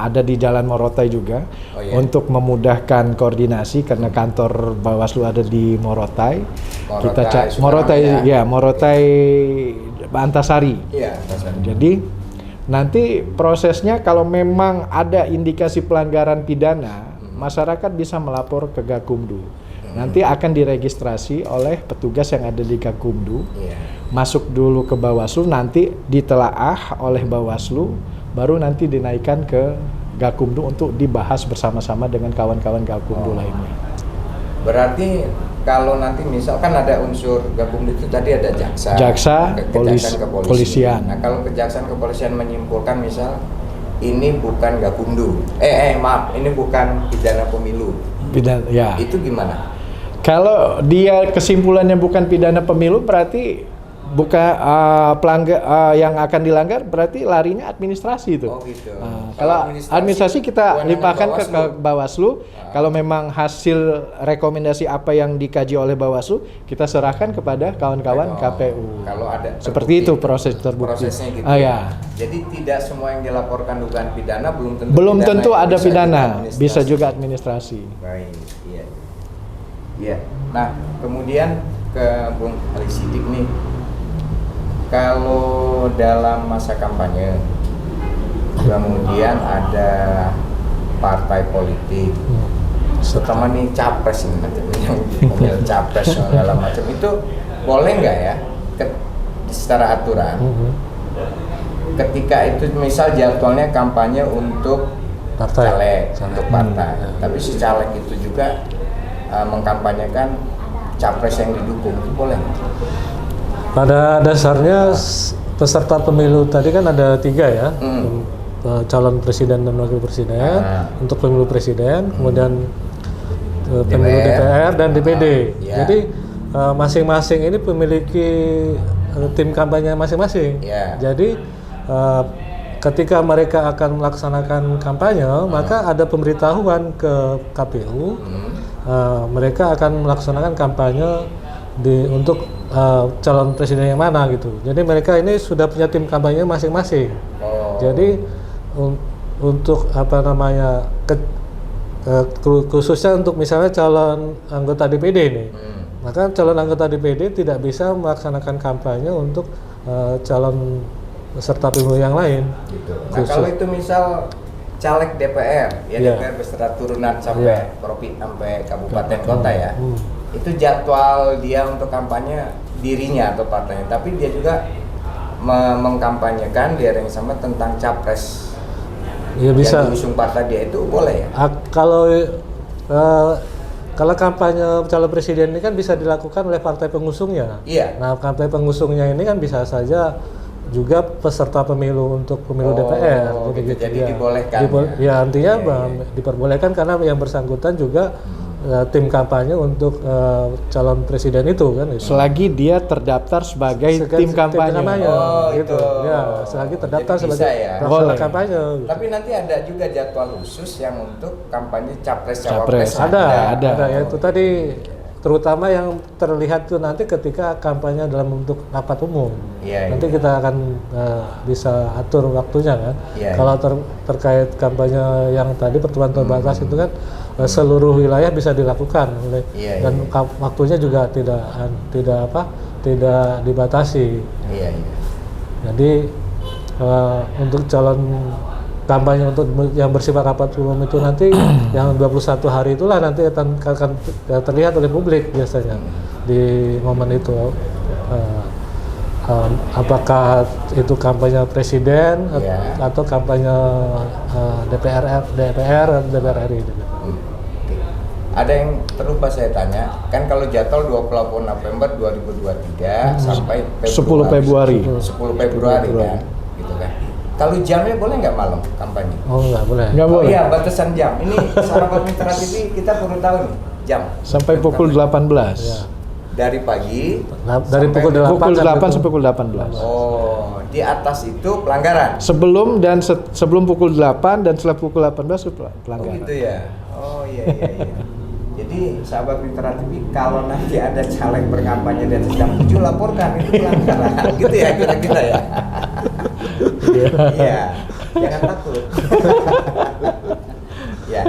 Speaker 3: ada di Jalan Morotai juga, untuk memudahkan koordinasi karena kantor Bawaslu ada di Morotai. Morotai Antasari.
Speaker 2: Iya, Antasari.
Speaker 3: Jadi nanti prosesnya kalau memang ada indikasi pelanggaran pidana, masyarakat bisa melapor ke Gakumdu. Nanti akan diregistrasi oleh petugas yang ada di Gakumdu, masuk dulu ke Bawaslu, nanti ditelaah oleh Bawaslu, baru nanti dinaikkan ke Gakumdu untuk dibahas bersama-sama dengan kawan-kawan Gakumdu lainnya.
Speaker 2: Berarti kalau nanti misalkan ada unsur Gakumdu itu tadi ada jaksa,
Speaker 3: kepolisian.
Speaker 2: Nah kalau kejaksaan kepolisian menyimpulkan misal ini bukan Gakumdu, ini bukan pidana pemilu,
Speaker 3: ya.
Speaker 2: Itu gimana?
Speaker 3: Kalau dia kesimpulannya bukan pidana pemilu, berarti bukan yang akan dilanggar, berarti larinya administrasi itu.
Speaker 2: Oh gitu.
Speaker 3: Kalau administrasi kita limpahkan ke Bawaslu. Kalau memang hasil rekomendasi apa yang dikaji oleh Bawaslu, kita serahkan kepada kawan-kawan KPU.
Speaker 2: Kalau ada
Speaker 3: seperti itu proses terbukti.
Speaker 2: Prosesnya gitu.
Speaker 3: Ya.
Speaker 2: Jadi tidak semua yang dilaporkan dugaan pidana
Speaker 3: belum tentu ada pidana, bisa juga administrasi.
Speaker 2: Baik, iya. Iya. Nah, kemudian ke Bung Ali Siddiq nih. Kalau dalam masa kampanye kemudian ada partai politik, terutama nih capres ini, yang mobil capres segala macam, itu boleh nggak ya secara aturan? Ketika itu misal jadwalnya kampanye untuk caleg, untuk partai, tapi si caleg itu juga mengkampanyekan capres yang didukung, itu boleh?
Speaker 4: Pada dasarnya peserta pemilu tadi kan ada 3 ya, calon presiden dan wakil presiden. Untuk pemilu presiden, kemudian pemilu DPR dan DPD. Jadi masing-masing ini memiliki tim kampanye masing-masing. Jadi ketika mereka akan melaksanakan kampanye, maka ada pemberitahuan ke KPU. Mereka akan melaksanakan kampanye untuk calon presiden yang mana gitu. Jadi mereka ini sudah punya tim kampanye masing-masing. Jadi untuk apa namanya khususnya untuk misalnya calon anggota DPD nih, maka calon anggota DPD tidak bisa melaksanakan kampanye untuk calon peserta pemilu yang lain.
Speaker 2: Gitu. Nah kalau itu misal caleg DPR, DPR beserta turunan sampai sampai kabupaten kota ya. itu jadwal dia untuk kampanye dirinya atau partainya, tapi dia juga mengkampanyekan di era yang sama tentang capres
Speaker 4: Ya bisa.
Speaker 2: yang diusung partai dia, itu boleh ya?
Speaker 4: Kalau kampanye calon presiden ini kan bisa dilakukan oleh partai pengusungnya.
Speaker 2: Iya.
Speaker 4: Nah, partai pengusungnya ini kan bisa saja juga peserta pemilu untuk pemilu DPR.
Speaker 2: Gitu. Jadi
Speaker 4: ya.
Speaker 2: dibolehkan.
Speaker 4: Ya artinya
Speaker 2: Iya.
Speaker 4: diperbolehkan karena yang bersangkutan juga tim kampanye untuk calon presiden itu kan.
Speaker 3: Selagi dia terdaftar sebagai tim kampanye.
Speaker 4: Gitu. Ya, selagi terdaftar
Speaker 2: Jadi
Speaker 4: sebagai
Speaker 2: bisa ya?
Speaker 4: pelaksana kampanye.
Speaker 2: Tapi nanti ada juga jadwal khusus yang untuk kampanye capres
Speaker 3: Capres.
Speaker 2: cawapres.
Speaker 4: Ada. Ya itu tadi terutama yang terlihat itu nanti ketika kampanye dalam bentuk rapat umum.
Speaker 2: Iya,
Speaker 4: Nanti
Speaker 2: iya.
Speaker 4: kita akan bisa atur waktunya kan.
Speaker 2: Iya,
Speaker 4: Kalau terkait kampanye yang tadi pertemuan terbatas itu kan seluruh wilayah bisa dilakukan oleh
Speaker 2: Iya,
Speaker 4: dan waktunya juga tidak dibatasi.
Speaker 2: Iya, iya.
Speaker 4: Jadi untuk calon kampanye untuk yang bersifat rapat umum itu nanti yang 21 hari itulah nanti akan terlihat oleh publik biasanya di momen itu. Apakah itu kampanye presiden atau kampanye DPR RI.
Speaker 2: Oke. Ada yang terlupa saya tanya, kan kalau jadwal 28 November 2023 sampai
Speaker 3: 10 Februari.
Speaker 2: 10 Februari kan, gitu kan. Kalau jamnya boleh nggak malam kampanye?
Speaker 4: Oh nggak boleh.
Speaker 3: Nggak
Speaker 2: Oh
Speaker 3: boleh.
Speaker 2: iya, batasan jam. Ini sahabat Mitra TV kita perlu tahu nih jam.
Speaker 3: Sampai pukul 18.
Speaker 4: Ya.
Speaker 2: Dari pagi
Speaker 4: Dari pukul 8
Speaker 3: Pukul 8 sampai pukul 18.
Speaker 2: Oh, di atas itu pelanggaran.
Speaker 3: Sebelum dan sebelum pukul 8 dan setelah pukul 18 itu
Speaker 2: Oh
Speaker 3: pelanggaran.
Speaker 2: gitu ya. Oh iya. Jadi sahabat Mitra TV, kalau nanti ada caleg berkampanye di atas jam 7 laporkan, itu pelanggaran. Gitu ya kira-kira ya. Iya. Jangan takut. Ya.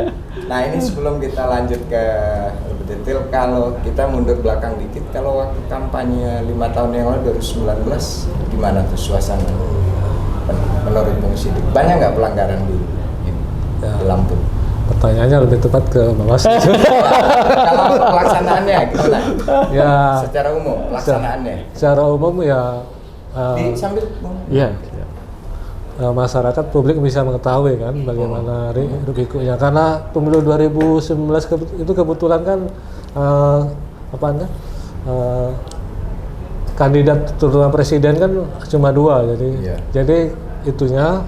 Speaker 2: Nah, ini sebelum kita lanjut ke lebih detail, kalau kita mundur belakang dikit, kalau waktu kampanye 5 tahun yang lalu 2019 gimana tuh suasana menurut Bung Sidik? Banyak nggak pelanggaran di Lampung?
Speaker 4: Pertanyaannya lebih tepat ke Bawaslu.
Speaker 2: Kalau pelaksanaannya gimana?
Speaker 4: Ya.
Speaker 2: Secara umum pelaksanaannya.
Speaker 4: Secara umum ya.
Speaker 2: Sambil Bung.
Speaker 4: Iya. Masyarakat publik bisa mengetahui kan bagaimana hiruk-pikuknya, karena pemilu 2019 itu kebetulan kan kandidat terutama presiden kan cuma 2, jadi itunya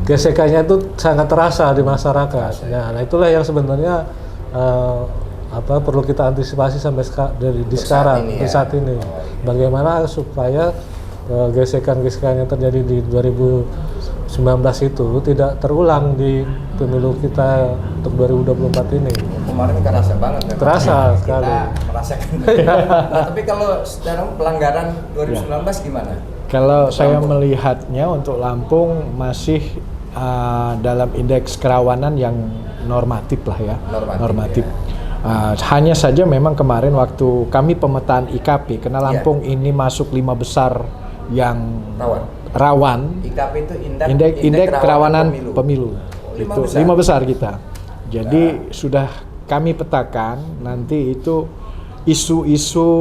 Speaker 4: gesekannya itu sangat terasa di masyarakat. Nah itulah yang sebenarnya perlu kita antisipasi sampai sekarang saat ini. Bagaimana supaya gesekan-gesekan yang terjadi di 2019 itu tidak terulang di pemilu kita untuk 2024 ini.
Speaker 2: Kemarin kerasa banget ya.
Speaker 4: Terasa sekali.
Speaker 2: Kita merasakan. Nah, tapi kalau secara pelanggaran 2019 gimana?
Speaker 3: Kalau saya melihatnya untuk Lampung masih dalam indeks kerawanan yang normatif lah ya. Normatif. Hanya saja memang kemarin waktu kami pemetaan IKP, karena Lampung ini masuk 5 besar yang rawan.
Speaker 2: IKP itu
Speaker 3: indeks kerawanan pemilu. Itu 5 besar kita. Jadi sudah kami petakan nanti itu isu-isu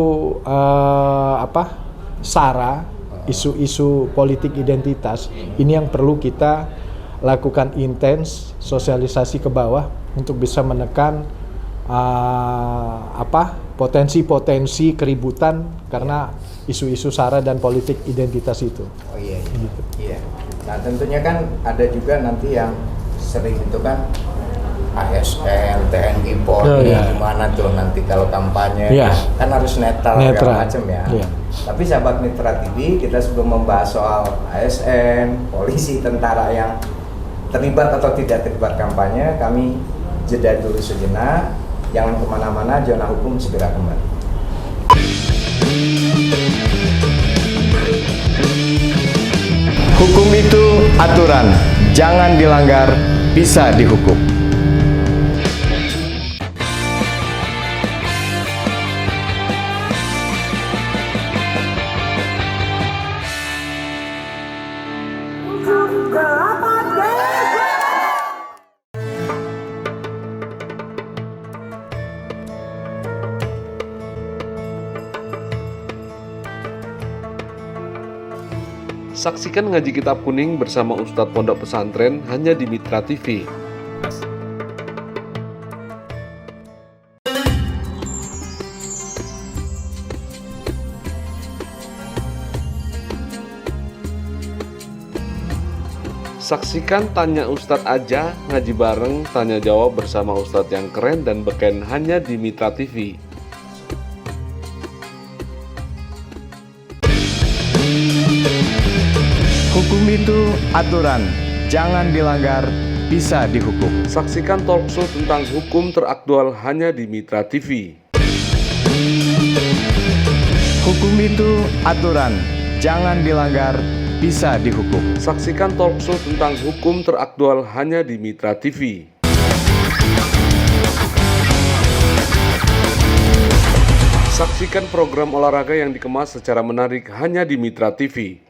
Speaker 3: SARA, isu-isu politik identitas ini yang perlu kita lakukan intens sosialisasi ke bawah untuk bisa menekan potensi-potensi keributan karena isu-isu SARA dan politik identitas itu.
Speaker 2: Oh iya. Iya. Nah, tentunya kan ada juga nanti yang sering itu kan ASN, TNI, Polri, gimana tuh nanti kalau kampanye kan harus netral segala macam ya. Tapi sahabat Mitra TV, kita sebelum membahas soal ASN, polisi, tentara yang terlibat atau tidak terlibat kampanye, kami jeda dulu sejenak. Jangan kemana-mana, Zona Hukum segera kembali.
Speaker 1: Hukum itu aturan, jangan dilanggar, bisa dihukum.
Speaker 5: Saksikan ngaji kitab kuning bersama Ustadz Pondok Pesantren hanya di Mitra TV. Saksikan Tanya Ustadz Aja, ngaji bareng, tanya jawab bersama Ustadz yang keren dan beken hanya di Mitra TV.
Speaker 1: Hukum itu aturan, jangan dilanggar, bisa dihukum.
Speaker 5: Saksikan talkshow tentang hukum teraktual hanya di Mitra TV.
Speaker 1: Hukum itu aturan, jangan dilanggar, bisa dihukum.
Speaker 5: Saksikan talkshow tentang hukum teraktual hanya di Mitra TV. Saksikan program olahraga yang dikemas secara menarik hanya di Mitra TV.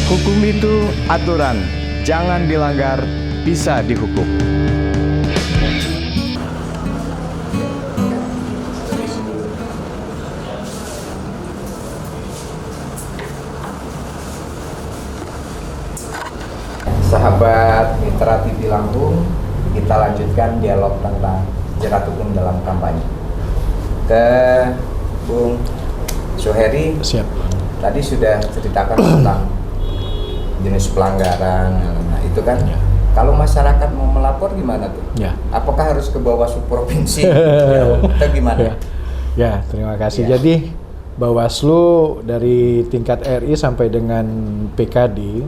Speaker 1: Hukum itu aturan, jangan dilanggar, bisa dihukum.
Speaker 2: Sahabat Mitra TV Lampung, kita lanjutkan dialog tentang jerat hukum dalam kampanye. Ke Bung Suheri,
Speaker 3: Siap.
Speaker 2: tadi sudah ceritakan tentang jenis pelanggaran. Nah, itu kan kalau masyarakat mau melapor gimana tuh?
Speaker 3: Ya.
Speaker 2: Apakah harus ke Bawaslu provinsi atau gimana?
Speaker 3: Ya, terima kasih.
Speaker 2: Ya.
Speaker 3: Jadi Bawaslu dari tingkat RI sampai dengan PKD,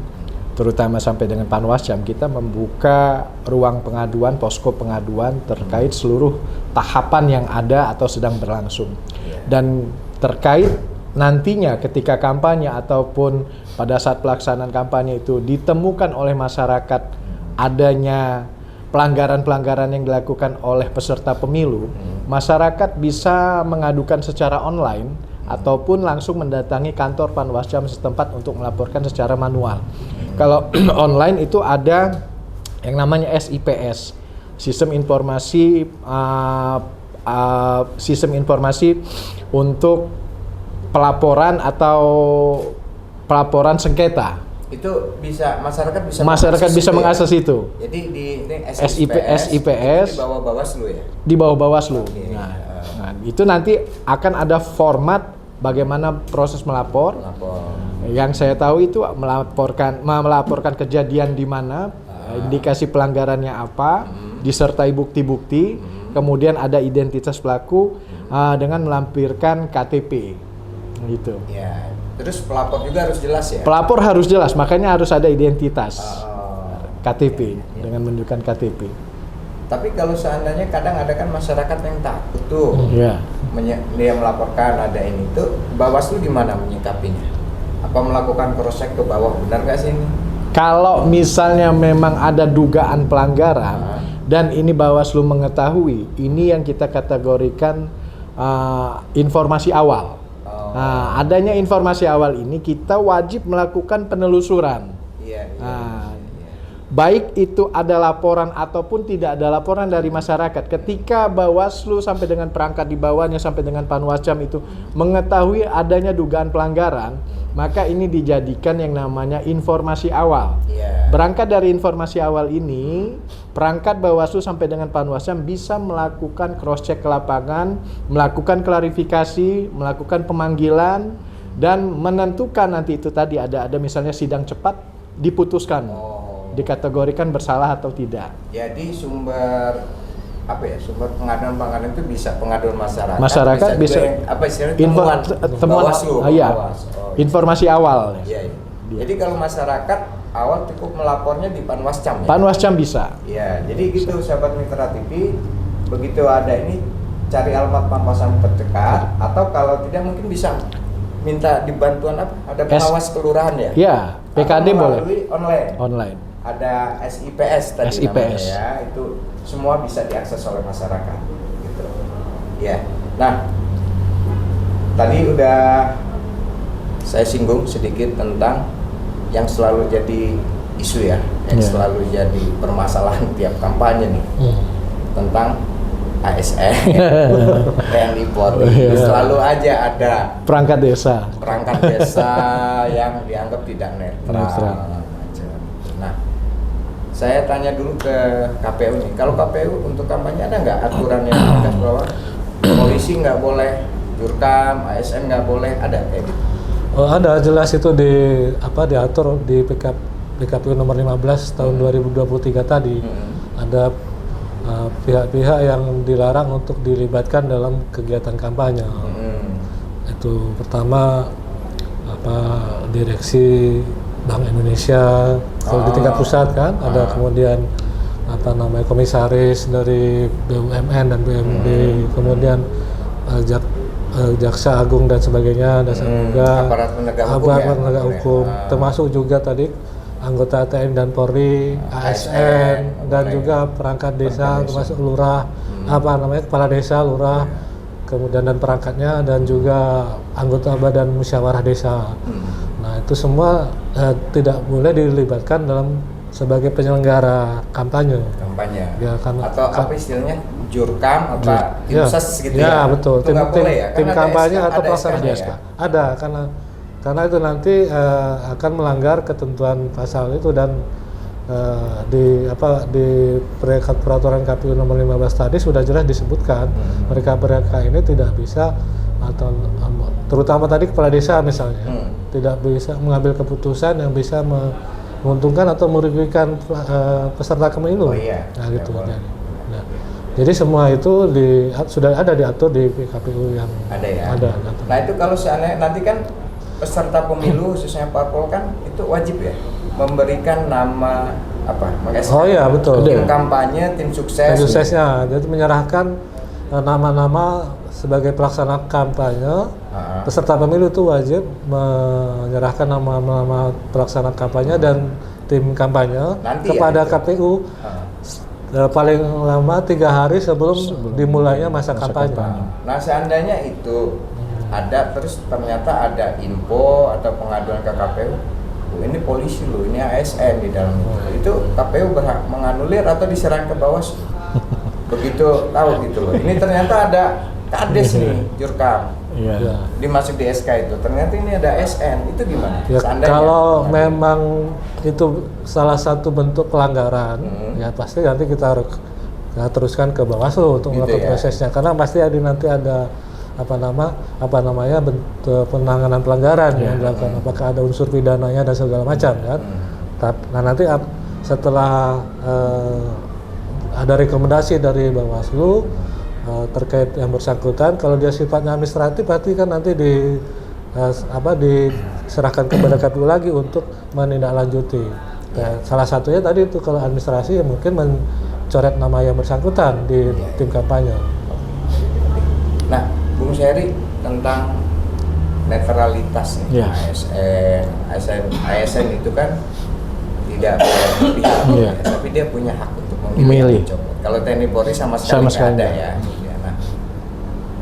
Speaker 3: terutama sampai dengan Panwascam, kita membuka ruang pengaduan, posko pengaduan terkait seluruh tahapan yang ada atau sedang berlangsung. Dan terkait nantinya ketika kampanye ataupun pada saat pelaksanaan kampanye itu ditemukan oleh masyarakat adanya pelanggaran-pelanggaran yang dilakukan oleh peserta pemilu, masyarakat bisa mengadukan secara online ataupun langsung mendatangi kantor Panwascam setempat untuk melaporkan secara manual. Kalau online itu ada yang namanya SIPS, Sistem Informasi untuk pelaporan atau pelaporan sengketa.
Speaker 2: Itu bisa masyarakat
Speaker 3: bisa mengakses itu.
Speaker 2: Jadi di
Speaker 3: SIPS
Speaker 2: di bawah Bawaslu ya.
Speaker 3: Di bawah Bawaslu.
Speaker 2: Oke.
Speaker 3: Nah, itu nanti akan ada format bagaimana proses melapor. Yang saya tahu itu melaporkan kejadian di mana, indikasi pelanggarannya apa, disertai bukti-bukti, kemudian ada identitas pelaku dengan melampirkan KTP. Gitu.
Speaker 2: Ya. Terus pelapor juga harus jelas ya.
Speaker 3: Pelapor harus jelas, makanya harus ada identitas KTP dengan menunjukkan KTP.
Speaker 2: Tapi kalau seandainya kadang ada kan masyarakat yang takut tuh, dia melaporkan ada ini tuh, Bawaslu gimana menyikapinya? Apa melakukan cross check ke bawah, benar nggak sih ini?
Speaker 3: Kalau misalnya memang ada dugaan pelanggaran dan ini Bawaslu mengetahui, ini yang kita kategorikan informasi awal. Nah, adanya informasi awal ini kita wajib melakukan penelusuran. Baik itu ada laporan ataupun tidak ada laporan dari masyarakat. Ketika Bawaslu sampai dengan perangkat di bawahnya sampai dengan Panwascam itu mengetahui adanya dugaan pelanggaran, maka ini dijadikan yang namanya informasi awal. Berangkat dari informasi awal ini, perangkat Bawaslu sampai dengan Panwascam bisa melakukan cross check ke lapangan, melakukan klarifikasi, melakukan pemanggilan, dan menentukan nanti itu tadi ada misalnya sidang cepat diputuskan. Dikategorikan bersalah atau tidak.
Speaker 2: Jadi sumber pengaduan itu bisa pengaduan masyarakat.
Speaker 3: Masyarakat bisa
Speaker 2: temuan Bawaslu.
Speaker 3: Informasi awal.
Speaker 2: Jadi kalau masyarakat awal cukup melapornya di Panwascam.
Speaker 3: Panwascam bisa.
Speaker 2: Ya, jadi gitu sahabat Mitra TV, begitu ada ini cari alamat pampasan terdekat, atau kalau tidak mungkin bisa minta dibantuan apa? Ada pengawas kelurahan ya?
Speaker 3: Ya, PKD boleh.
Speaker 2: Melalui online.
Speaker 3: Online.
Speaker 2: Ada SIPS tadi
Speaker 3: SIPS.
Speaker 2: namanya ya, itu semua bisa diakses oleh masyarakat gitu. Ya. Nah, tadi udah saya singgung sedikit tentang yang selalu jadi isu ya, yang selalu jadi permasalahan tiap kampanye nih. Tentang ASN, TNI Polri, selalu aja ada
Speaker 3: perangkat desa
Speaker 2: yang dianggap tidak netral. Nah, saya tanya dulu ke KPU nih. Kalau KPU untuk kampanye ada nggak aturan yang tegas bahwa polisi nggak boleh, Jurkam, ASN nggak boleh, ada kayak gitu?
Speaker 4: Oh, ada, jelas itu diatur di PKPU nomor 15 tahun 2023 tadi. Ada pihak-pihak yang dilarang untuk dilibatkan dalam kegiatan kampanye. Itu pertama direksi Bank Indonesia kalau di tingkat pusat kan, ada kemudian komisaris dari BUMN dan BUMD, kemudian Jaksa Agung dan sebagainya, dan juga
Speaker 2: aparat penegak
Speaker 4: hukum, termasuk juga tadi anggota TNI dan Polri, ASN, dan juga perangkat desa, termasuk lurah, kepala desa, lurah, kemudian dan perangkatnya, dan juga anggota badan musyawarah desa. Nah, itu semua tidak boleh dilibatkan dalam sebagai penyelenggara kampanye. Ya,
Speaker 2: atau apa istilahnya, Jurkam atau Timses gitu ya?
Speaker 4: Ya, betul. Tim kampanye atau pelaksana
Speaker 2: desa.
Speaker 4: Ada, karena itu nanti akan melanggar ketentuan pasal itu, dan di peraturan KPU nomor 15 tadi sudah jelas disebutkan mereka ini tidak bisa, atau terutama tadi kepala desa misalnya, tidak bisa mengambil keputusan yang bisa menguntungkan atau merugikan peserta pemilu. Nah, gitu. Jadi semua itu sudah ada diatur di KPU yang ada.
Speaker 2: Nah, itu kalau seandainya nanti kan peserta pemilu khususnya parpol kan itu wajib ya memberikan nama
Speaker 4: Oh iya, betul.
Speaker 2: Tim kampanye, tim
Speaker 4: suksesnya. Jadi menyerahkan nama-nama sebagai pelaksana kampanye. Peserta pemilu itu wajib menyerahkan nama-nama pelaksana kampanye dan tim kampanye nanti kepada KPU paling lama 3 hari sebelum dimulainya masa kampanye.
Speaker 2: Nah, seandainya itu ada, terus ternyata ada info atau pengaduan ke KPU, ini polisi loh, ini ASN di dalam itu KPU berhak menganulir atau diserahkan ke Bawaslu. Begitu tahu gitu loh, ini ternyata ada kades nih, Jurkam, dimasuk di SK itu, ternyata ini ada ASN, itu gimana?
Speaker 4: Ya, kalau memang itu salah satu bentuk pelanggaran, ya pasti nanti kita teruskan ke Bawaslu untuk melakukan prosesnya, karena pasti nanti ada bentuk penanganan pelanggaran yang dilakukan, apakah ada unsur pidananya dan segala macam kan. Nah, nanti setelah ada rekomendasi dari Bawaslu terkait yang bersangkutan, kalau dia sifatnya administratif berarti kan nanti diserahkan kepada KPU lagi untuk menindaklanjuti. Salah satunya tadi itu kalau administrasi mungkin mencoret nama yang bersangkutan di tim kampanye.
Speaker 2: Nah, Bung Syahri, tentang netralitas nih, ASN itu kan tidak berpihak, tapi dia punya hak untuk memilih. Kalau TNI Polri sama sekali nggak ada ya.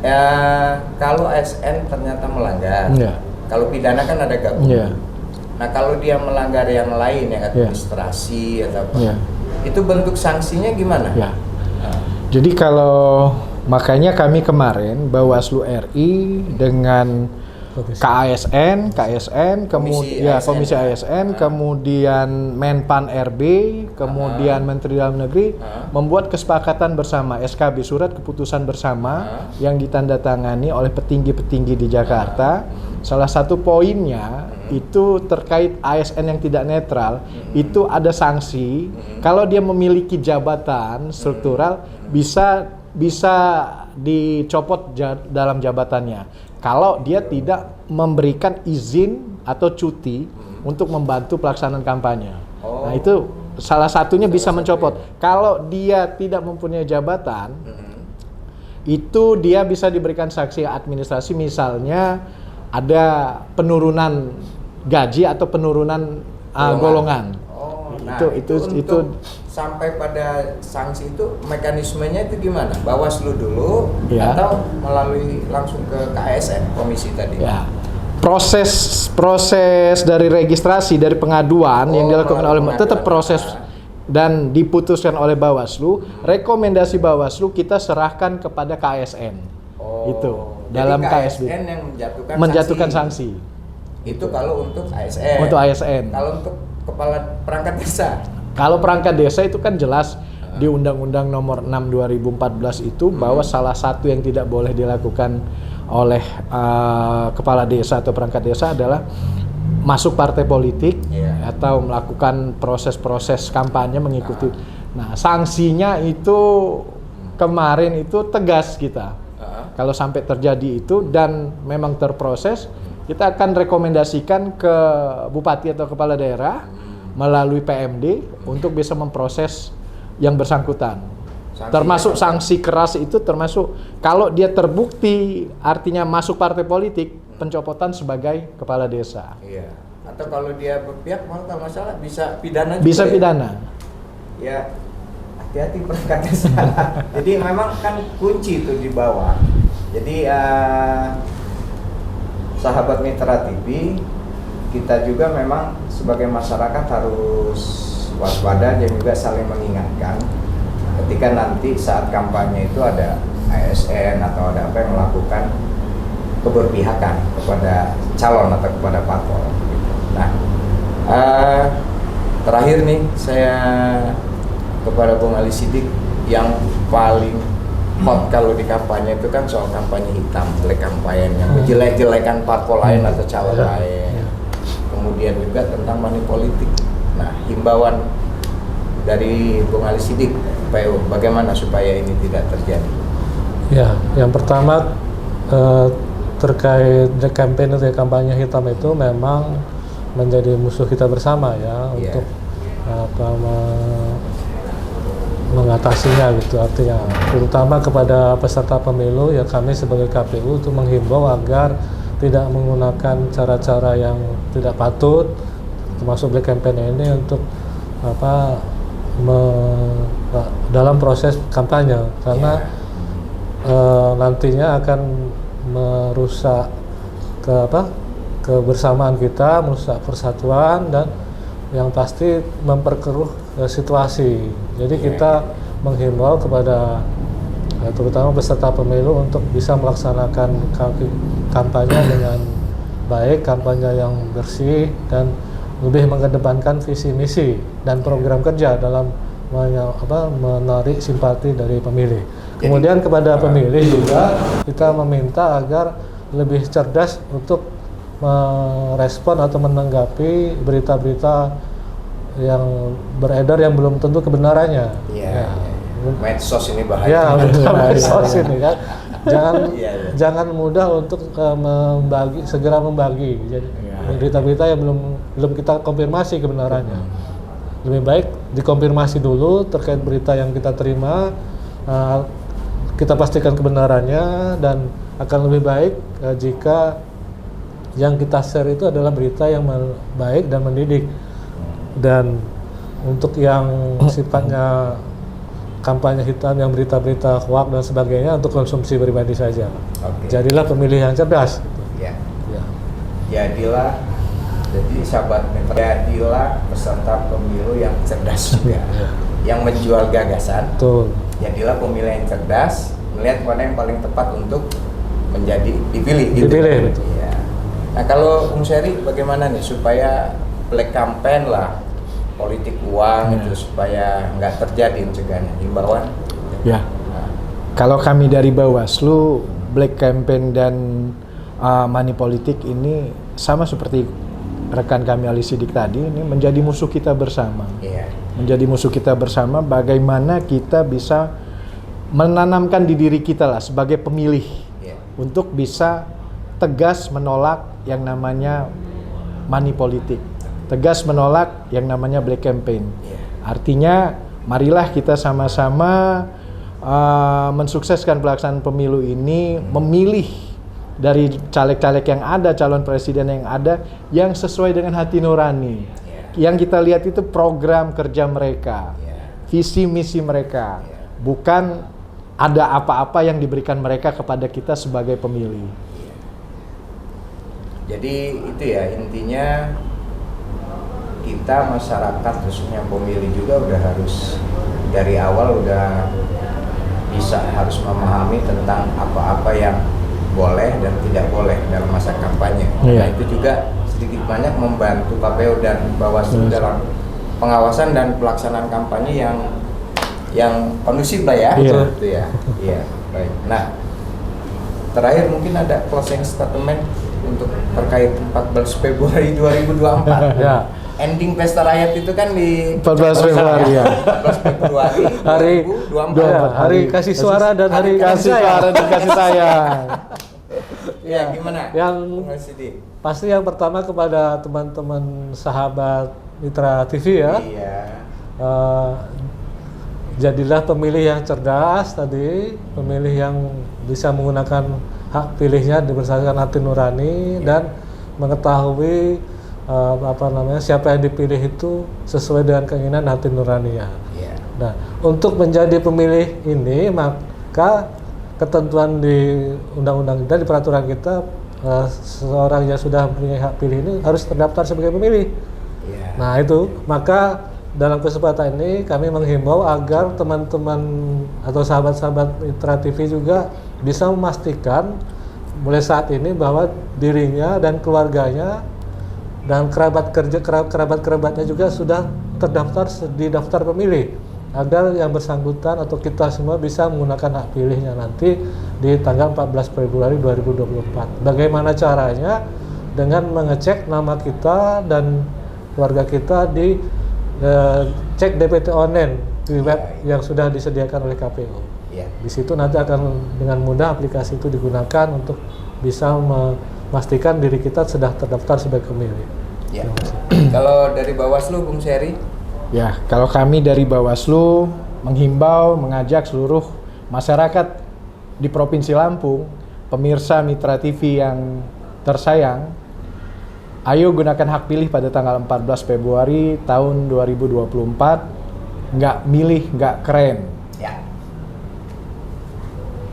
Speaker 2: Nah, kalau ASN ternyata melanggar, kalau pidana kan ada gabungan. Nah, kalau dia melanggar yang lain, yang administrasi atau apa, itu bentuk sanksinya gimana?
Speaker 3: Jadi kalau makanya kami kemarin Bawaslu RI dengan KASN, kemudian Komisi ASN, kemudian Menpan RB, kemudian Menteri Dalam Negeri membuat kesepakatan bersama, SKB, surat keputusan bersama yang ditandatangani oleh petinggi-petinggi di Jakarta. Salah satu poinnya itu terkait ASN yang tidak netral, itu ada sanksi kalau dia memiliki jabatan struktural bisa dicopot dalam jabatannya kalau dia tidak memberikan izin atau cuti untuk membantu pelaksanaan kampanye. Nah, itu salah satunya bisa mencopot. Kalau dia tidak mempunyai jabatan, itu dia bisa diberikan sanksi administrasi, misalnya ada penurunan gaji atau penurunan golongan.
Speaker 2: Nah,
Speaker 3: itu
Speaker 2: sampai pada sanksi itu mekanismenya itu gimana? Bawaslu dulu
Speaker 3: ya,
Speaker 2: atau melalui langsung ke KSN komisi tadi?
Speaker 3: Ya. Proses dari registrasi, dari pengaduan yang dilakukan oleh tetap proses dan diputuskan oleh Bawaslu. Rekomendasi Bawaslu kita serahkan kepada KSN. Itu dalam KSB
Speaker 2: yang
Speaker 3: menjatuhkan sanksi.
Speaker 2: Itu kalau untuk ASN.
Speaker 3: Untuk ASN.
Speaker 2: Kalau untuk kepala perangkat desa.
Speaker 3: Kalau perangkat desa itu kan jelas di Undang-Undang Nomor 6 2014 itu bahwa salah satu yang tidak boleh dilakukan oleh kepala desa atau perangkat desa adalah masuk partai politik atau melakukan proses-proses kampanye mengikuti. Nah, sanksinya itu kemarin itu tegas kita. Kalau sampai terjadi itu dan memang terproses, kita akan rekomendasikan ke bupati atau kepala daerah melalui PMD untuk bisa memproses yang bersangkutan. Termasuk sanksi keras itu termasuk kalau dia terbukti artinya masuk partai politik, pencopotan sebagai kepala desa.
Speaker 2: Iya. Atau kalau dia berpihak malah kalau masalah bisa pidana juga.
Speaker 3: Bisa pidana.
Speaker 2: Ya, hati-hati perangkat desa. Jadi memang kan kunci itu di bawah. Jadi sahabat Mitra TV, kita juga memang sebagai masyarakat harus waspada dan juga saling mengingatkan ketika nanti saat kampanye itu ada ASN atau ada apa yang melakukan keberpihakan kepada calon atau kepada parpol. Nah, terakhir nih saya kepada Bung Ali Siddiq, yang paling hot kalau di kampanye itu kan soal kampanye hitam, black campaign yang menjelek-jelekan parpol lain atau calon lain. Kemudian juga tentang money politik. Nah, himbauan dari Bung Ali Siddiq, PU, bagaimana supaya ini tidak terjadi?
Speaker 4: Ya, yang pertama terkait campaign atau kampanye hitam itu memang menjadi musuh kita bersama ya untuk mengatasinya gitu, artinya terutama kepada peserta pemilu ya, kami sebagai KPU itu menghimbau agar tidak menggunakan cara-cara yang tidak patut termasuk black campaign ini untuk dalam proses kampanye, karena nantinya akan merusak kebersamaan kita, merusak persatuan, dan yang pasti memperkeruh situasi. Jadi kita menghimbau kepada terutama peserta pemilu untuk bisa melaksanakan kampanye dengan baik, kampanye yang bersih dan lebih mengedepankan visi misi dan program kerja dalam menarik simpati dari pemilih. Kemudian kepada pemilih juga kita meminta agar lebih cerdas untuk merespon atau menanggapi berita-berita yang beredar yang belum tentu kebenarannya.
Speaker 2: Medsos ini bahaya.
Speaker 4: Ya, medsos ini kan. Jangan mudah untuk segera membagi. Jadi berita-berita yang belum kita konfirmasi kebenarannya. Lebih baik dikonfirmasi dulu terkait berita yang kita terima, kita pastikan kebenarannya, dan akan lebih baik jika yang kita share itu adalah berita yang baik dan mendidik. Dan untuk yang sifatnya kampanye hitam, yang berita-berita hoax dan sebagainya, untuk konsumsi pribadi saja. Jadilah pemilih yang cerdas.
Speaker 2: Jadi sahabat Mitra, jadilah peserta pemilu yang cerdas juga, yang menjual gagasan.
Speaker 4: Betul.
Speaker 2: Jadilah pemilih yang cerdas, melihat mana yang paling tepat untuk menjadi dipilih.
Speaker 4: Dipilih.
Speaker 2: Gitu. Ya. Nah, kalau Bung Seri bagaimana nih supaya black campaign lah, politik uang itu supaya nggak terjadi pencegahannya, himbauan?
Speaker 3: Ya. Kalau kami dari Bawaslu, black campaign dan money politik ini sama seperti rekan kami Ali Siddiq tadi, ini menjadi musuh kita bersama. Menjadi musuh kita bersama, bagaimana kita bisa menanamkan di diri kita lah sebagai pemilih untuk bisa tegas menolak yang namanya money politik, tegas menolak yang namanya black campaign. Artinya marilah kita sama-sama mensukseskan pelaksanaan pemilu ini memilih dari caleg-caleg yang ada, calon presiden yang ada, yang sesuai dengan hati nurani. Yang kita lihat itu program kerja mereka, visi misi mereka, bukan ada apa-apa yang diberikan mereka kepada kita sebagai pemilih.
Speaker 2: Jadi itu ya intinya, kita masyarakat khususnya pemilih juga udah harus dari awal udah bisa harus memahami tentang apa-apa yang boleh dan tidak boleh dalam masa kampanye. Nah itu juga sedikit banyak membantu KPU dan Bawaslu dalam pengawasan dan pelaksanaan kampanye yang kondusif lah ya. Itu ya. Iya, baik. Nah, terakhir mungkin ada closing statement untuk terkait 14 Februari 2024.
Speaker 4: Ya.
Speaker 2: Ending pesta rakyat itu kan di
Speaker 3: 14 Februari ya.
Speaker 2: 14 Februari
Speaker 4: Hari
Speaker 2: 2024.
Speaker 4: hari kasih suara dan hari
Speaker 3: kasih suara dan kasih sayang.
Speaker 2: Ya, gimana?
Speaker 4: Yang
Speaker 2: Mas Sidi?
Speaker 4: pasti yang pertama kepada teman-teman sahabat Mitra TV ya.
Speaker 2: Iya.
Speaker 4: Jadilah pemilih yang cerdas tadi, pemilih yang bisa menggunakan hak pilihnya berdasarkan hati nurani dan mengetahui siapa yang dipilih itu sesuai dengan keinginan hati nuraninya. Nah, untuk menjadi pemilih ini maka ketentuan di undang-undang kita, di peraturan kita, seseorang yang sudah mempunyai hak pilih ini harus terdaftar sebagai pemilih. Nah itu, maka dalam kesempatan ini kami menghimbau agar teman-teman atau sahabat-sahabat Mitra TV juga bisa memastikan mulai saat ini bahwa dirinya dan keluarganya dan kerabat-kerabatnya juga sudah terdaftar di daftar pemilih, agar yang bersangkutan atau kita semua bisa menggunakan hak pilihnya nanti di tanggal 14 Februari 2024. Bagaimana caranya? Dengan mengecek nama kita dan keluarga kita di cek DPT online di web yang sudah disediakan oleh KPU. Di situ nanti akan dengan mudah aplikasi itu digunakan untuk bisa memastikan diri kita sudah terdaftar sebagai pemilih.
Speaker 2: Kalau dari Bawaslu, Bung Seri?
Speaker 3: Ya, kalau kami dari Bawaslu menghimbau, mengajak seluruh masyarakat di Provinsi Lampung, pemirsa Mitra TV yang tersayang, ayo gunakan hak pilih pada tanggal 14 Februari tahun 2024. Nggak milih, nggak keren.
Speaker 2: Ya.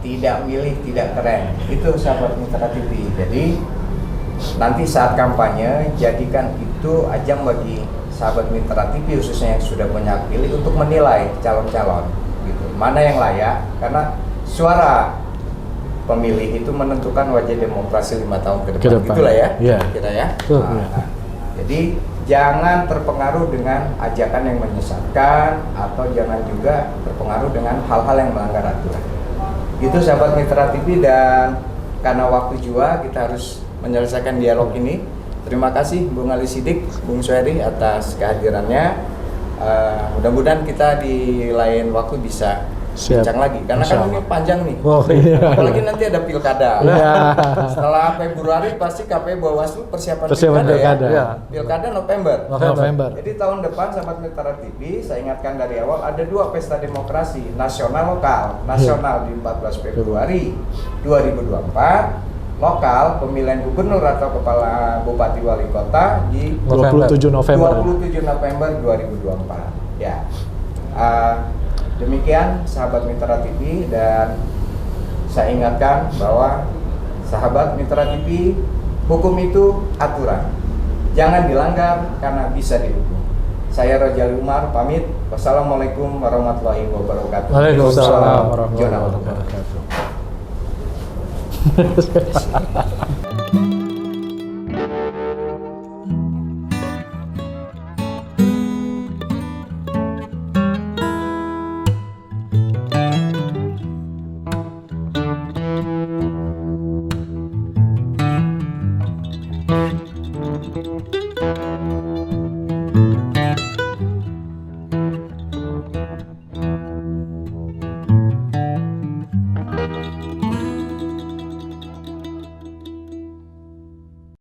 Speaker 2: Tidak milih, tidak keren. Itu sahabat Mitra TV. Jadi nanti saat kampanye, jadikan itu ajang bagi sahabat Mitra TV khususnya yang sudah punya hak pilih untuk menilai calon-calon gitu. Mana yang layak, karena suara pemilih itu menentukan wajah demokrasi 5 tahun ke depan. Itulah ya, kita ya. Jadi jangan terpengaruh dengan ajakan yang menyesatkan atau jangan juga terpengaruh dengan hal-hal yang melanggar aturan. Itu sahabat Mitra TV, dan karena waktu juga kita harus menyelesaikan dialog ini. Terima kasih Bung Ali Siddiq, Bung Suheri atas kehadirannya. Mudah-mudahan kita di lain waktu bisa bincang lagi, karena kan ini panjang nih. Apalagi nanti ada pilkada. Setelah Februari pasti KPU Bawaslu persiapan pilkada ya. Pilkada November. Jadi tahun depan sahabat Mitra TV, saya ingatkan dari awal ada 2 pesta demokrasi, nasional lokal. Nasional di 14 Februari 2024. Lokal pemilihan gubernur atau kepala bupati wali kota di
Speaker 3: 27 November
Speaker 2: 2024 ya. Demikian sahabat Mitra TV, dan saya ingatkan bahwa sahabat Mitra TV, hukum itu aturan, jangan dilanggar karena bisa dihukum. Saya Rojali Umar pamit. Wassalamualaikum warahmatullahi wabarakatuh.
Speaker 4: Waalaikumsalam warahmatullahi wabarakatuh.